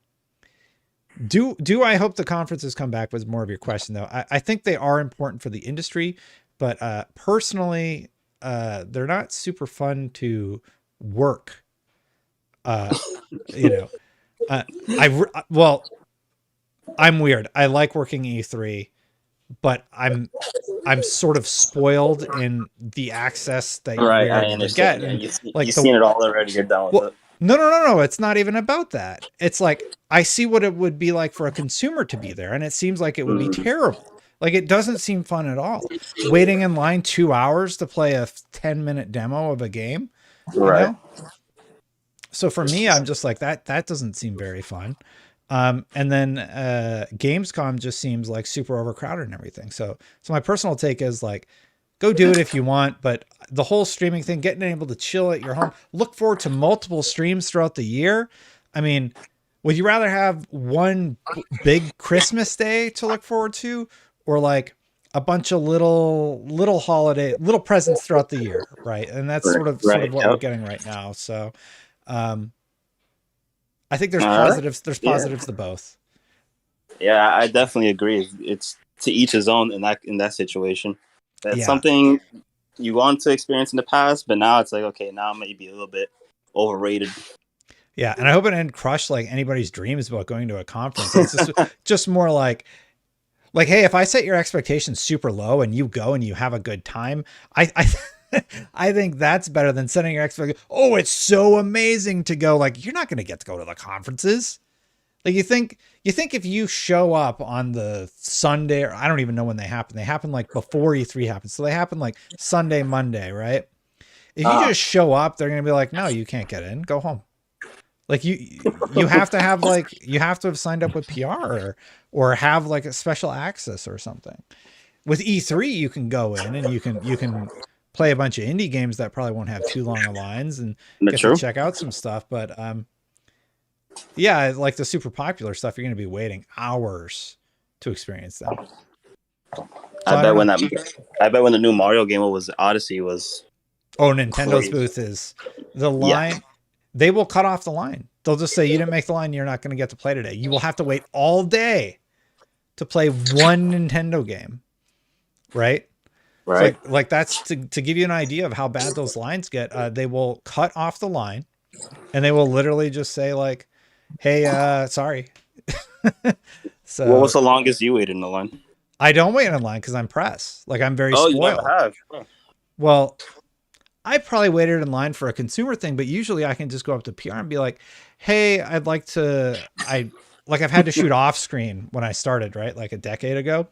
do I hope the conferences come back was more of your question, though. I think they are important for the industry, but personally, they're not super fun to work. I'm weird. I like working E3, but I'm sort of spoiled in the access that you're Right, I able to understand. get. Yeah, And like you've seen it all already. You're done with it. No. It's not even about that. It's like, I see what it would be like for a consumer to be there, and it seems like it would be terrible. Like, it doesn't seem fun at all. Waiting in line 2 hours to play a 10-minute demo of a game. Right. Know? So for me, I'm just like, that doesn't seem very fun. And then Gamescom just seems like super overcrowded and everything. So my personal take is like, go do it if you want, but the whole streaming thing, getting able to chill at your home, look forward to multiple streams throughout the year. I mean, would you rather have one big Christmas day to look forward to, or like a bunch of little holiday, little presents throughout the year, right? And that's sort of what we're getting right now. So I think there's positives. There's positives to both. Yeah, I definitely agree. It's to each his own in that situation. That's something you want to experience in the past, but now it's like, okay, now maybe a little bit overrated. Yeah, and I hope it didn't crush like anybody's dreams about going to a conference. It's just more like, hey, if I set your expectations super low and you go and you have a good time, I think that's better than setting your expectations. Oh, it's so amazing to go. Like, you're not going to get to go to the conferences. Like, you think if you show up on the Sunday, or I don't even know when they happen. They happen like before E3 happens. So they happen like Sunday, Monday, right? If you just show up, they're going to be like, no, you can't get in. Go home. Like you have to have have signed up with PR or have like a special access or something. With E3, you can go in and you can play a bunch of indie games that probably won't have too long of lines and get to check out some stuff. But yeah, like the super popular stuff, you're going to be waiting hours to experience them. So I bet when the new Mario game was Odyssey was. Oh, Nintendo's booth is the line. Yeah. They will cut off the line. They'll just say, you didn't make the line, you're not going to get to play today. You will have to wait all day to play one Nintendo game. Right? Right. Like that's to give you an idea of how bad those lines get. They will cut off the line and they will literally just say like, hey, sorry. So what was the longest you waited in the line? I don't wait in line because I'm Press. Like, I'm very spoiled. You never have. Oh. Well, I probably waited in line for a consumer thing, but usually I can just go up to PR and be like, hey, I've had to shoot off screen when I started, right? Like a decade ago,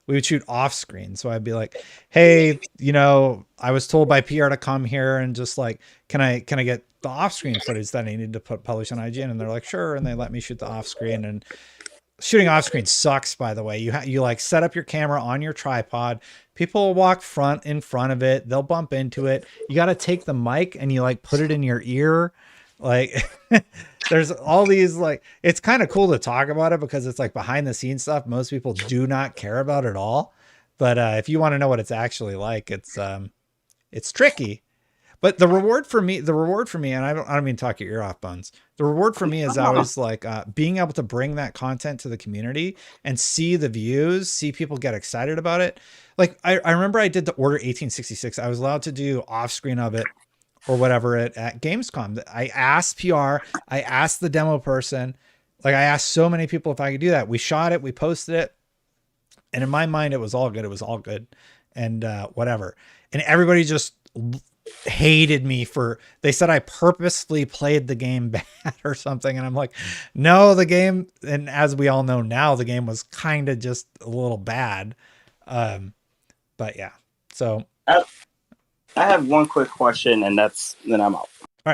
we would shoot off screen. So I'd be like, hey, I was told by PR to come here and just like, can I get the off screen footage that I need to publish on IGN? And they're like, sure. And they let me shoot the off screen. And shooting off screen sucks, by the way. You like set up your camera on your tripod. People will walk in front of it. They'll bump into it. You got to take the mic and you like put it in your ear. Like there's all these, like, it's kind of cool to talk about it because it's like behind the scenes stuff most people do not care about at all. But if you want to know what it's actually like, it's tricky. But the reward for me, and I don't mean to talk your ear off, Bones. The reward for me is always like being able to bring that content to the community and see the views, see people get excited about it. Like I remember I did the Order 1866. I was allowed to do off screen of it or whatever at Gamescom. I asked PR, I asked the demo person, like I asked so many people if I could do that. We shot it, we posted it, and in my mind, it was all good. It was all good, and whatever. And everybody just hated me for, they said I purposefully played the game bad or something, and I'm like, no, the game, and as we all know now, the game was kind of just a little bad. But yeah, so I have one quick question, and then I'm out. All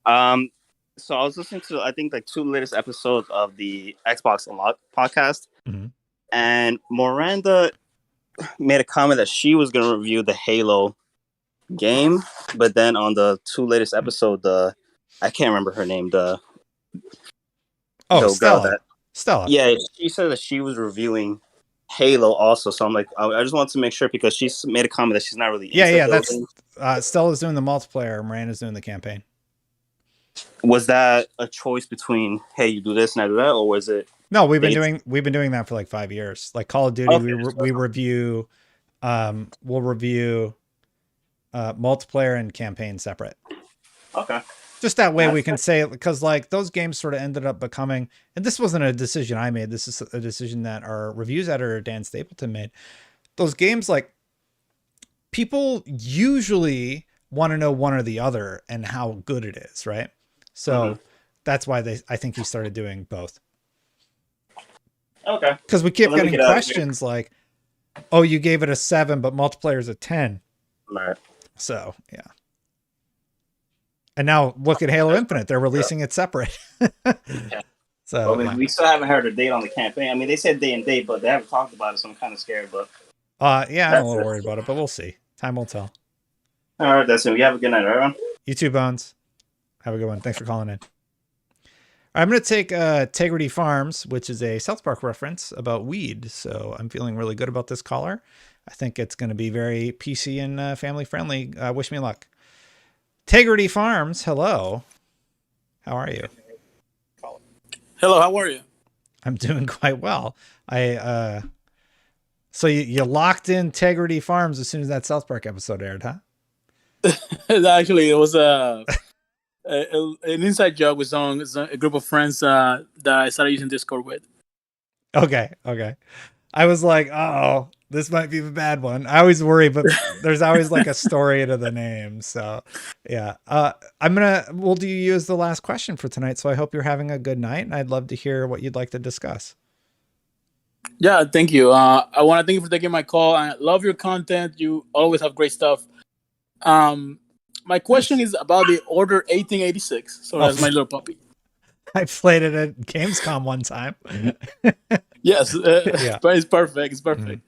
right. So I was listening to, I think, like 2 latest episodes of the Xbox Unlocked podcast, Mhm. and Miranda made a comment that she was going to review the Halo game, but then on the 2 latest episode, I can't remember her name, the Stella. Stella. Yeah, she said that she was reviewing Halo also. So I'm like, I just wanted to make sure, because she made a comment that she's not really. Yeah. That's Stella's doing the multiplayer. Miranda's doing the campaign. Was that a choice between, hey, you do this and I do that, or was it? No, we've been doing that for like 5 years. Like Call of Duty, Okay, we review, we'll review multiplayer and campaign separate. Okay. Just that way we can say, because like those games sort of ended up becoming, and this wasn't a decision I made. This is a decision that our reviews editor, Dan Stapleton, made. Those games, like, people usually want to know one or the other and how good it is, right? So that's why I think he started doing both. Okay. Because we keep getting questions like, oh, you gave it a 7, but multiplayer is a 10. Right. So, yeah. And now look at Halo Infinite. They're releasing it separate. Yeah. So well, we still haven't heard a date on the campaign. I mean, they said day and date, but they haven't talked about it, so I'm kind of scared. But yeah, I'm a little worried about it, but we'll see. Time will tell. All right, that's it. You have a good night, everyone. You too, Bones. Have a good one. Thanks for calling in. I'm going to take Tegrity Farms, which is a South Park reference about weed. So I'm feeling really good about this caller. I think it's going to be very PC and family friendly. Wish me luck. Tegrity Farms, hello. How are you? Hello, how are you? I'm doing quite well. So you locked in Tegrity Farms as soon as that South Park episode aired, huh? Actually, it was an inside joke with a group of friends that I started using Discord with. Okay. I was like, oh, this might be the bad one. I always worry, but there's always like a story to the name. So yeah, we'll do you as the last question for tonight. So I hope you're having a good night, and I'd love to hear what you'd like to discuss. Yeah, thank you. I want to thank you for taking my call. I love your content. You always have great stuff. My question is about the Order 1886. So that's my little puppy. I played it at Gamescom one time. Yes, Yeah. but it's perfect. It's perfect.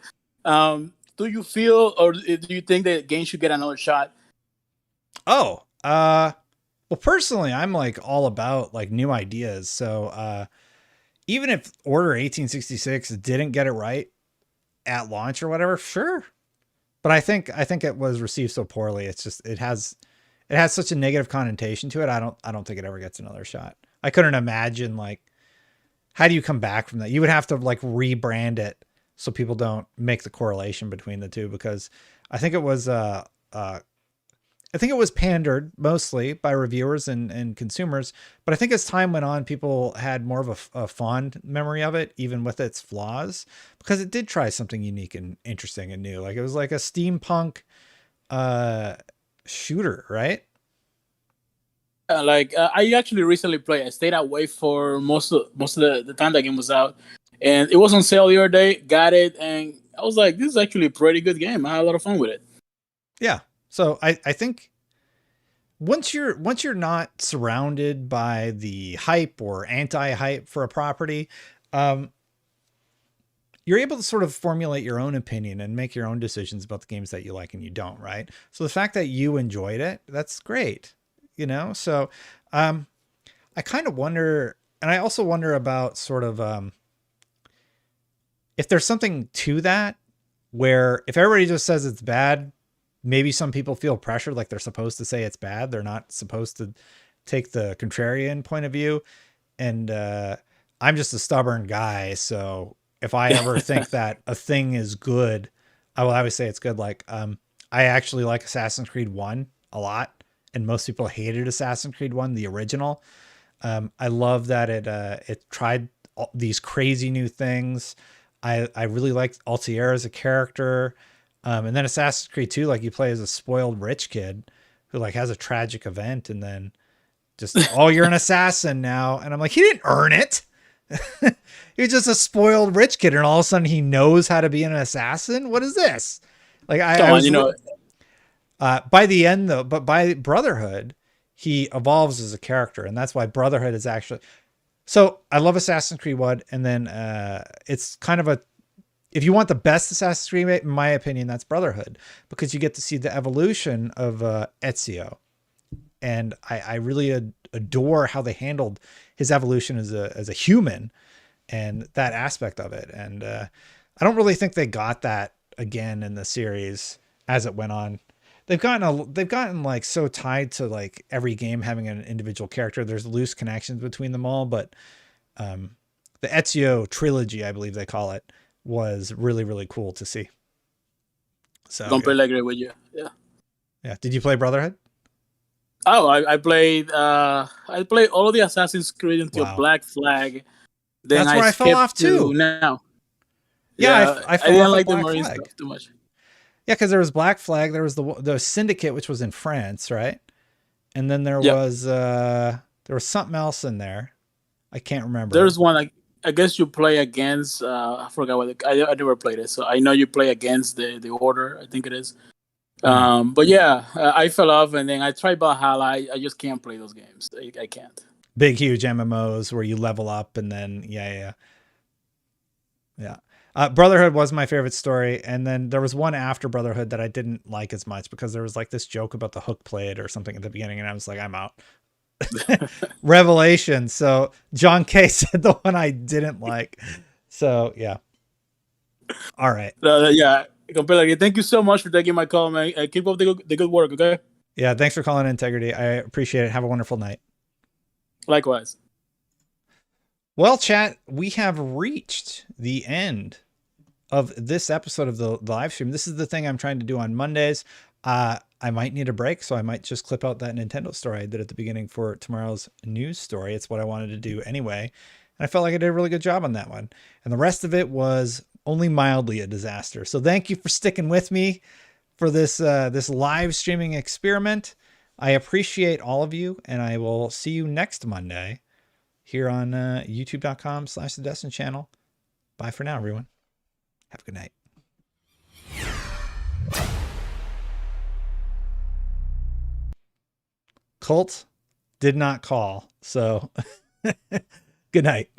Do you feel, or do you think that the game should get another shot? Oh, well, personally, I'm like all about like new ideas. So, even if Order 1866 didn't get it right at launch or whatever, sure. But I think it was received so poorly. It's just, it has such a negative connotation to it. I don't think it ever gets another shot. I couldn't imagine, like, how do you come back from that? You would have to like rebrand it so people don't make the correlation between the two, because I think it was pandered mostly by reviewers and consumers, but I think as time went on, people had more of a fond memory of it, even with its flaws, because it did try something unique and interesting and new. Like it was like a steampunk shooter, right? I actually recently played. I stayed away for most of the time that game was out, and it was on sale the other day. Got it, and I was like, "This is actually a pretty good game." I had a lot of fun with it. Yeah. So I think once you're not surrounded by the hype or anti-hype for a property, you're able to sort of formulate your own opinion and make your own decisions about the games that you like and you don't, right? So the fact that you enjoyed it, that's great, you know? So I kind of wonder, and I also wonder about sort of if there's something to that, where if everybody just says it's bad, maybe some people feel pressured, like they're supposed to say it's bad. They're not supposed to take the contrarian point of view. And I'm just a stubborn guy. So if I ever think that a thing is good, I will always say it's good. Like, I actually like Assassin's Creed 1 a lot, and most people hated Assassin's Creed 1, the original. I love that it tried these crazy new things. I really liked Altair as a character. And then Assassin's Creed 2, like, you play as a spoiled rich kid who like has a tragic event, and then just, oh, you're an assassin now. And I'm like, he didn't earn it. He's just a spoiled rich kid, and all of a sudden he knows how to be an assassin. What is this? Like, by the end though, but by Brotherhood, he evolves as a character, and that's why Brotherhood is actually. So I love Assassin's Creed 1, and then it's kind of if you want the best Assassin's Creed, in my opinion, that's Brotherhood, because you get to see the evolution of Ezio, and I really adore how they handled his evolution as a human, and that aspect of it. And I don't really think they got that again in the series as it went on. They've gotten like so tied to like every game having an individual character. There's loose connections between them all, but the Ezio trilogy, I believe they call it, was really, really cool to see. So completely agree with you. Yeah. Yeah. Did you play Brotherhood? Oh, I played all of the Assassin's Creed until Black Flag. Then that's where I fell off too. Now. Yeah, I didn't off like Black the Marine Flag stuff too much. Yeah, because there was Black Flag, there was the Syndicate, which was in France, right? And then there was something else in there. I can't remember. There's one I guess you play against. I forgot what I never played it, so I know you play against the Order. I think it is. But yeah, I fell off, and then I tried Valhalla. I just can't play those games. I can't. Big, huge MMOs where you level up, and then yeah. Brotherhood was my favorite story, and then there was one after Brotherhood that I didn't like as much because there was like this joke about the hook plate or something at the beginning, and I was like, I'm out. Revelation. So John K said the one I didn't like. So yeah. All right. Yeah, completely. Thank you so much for taking my call, man. Keep up the good work, okay? Yeah, thanks for calling Integrity. I appreciate it. Have a wonderful night. Likewise. Well, chat, we have reached the end of this episode of the live stream. This is the thing I'm trying to do on Mondays. I might need a break, so I might just clip out that Nintendo story I did at the beginning for tomorrow's news story. It's what I wanted to do anyway. And I felt like I did a really good job on that one. And the rest of it was only mildly a disaster. So thank you for sticking with me for this live streaming experiment. I appreciate all of you, and I will see you next Monday here on youtube.com/The Destin Channel. Bye for now, everyone. Have a good night. Colt did not call, so good night.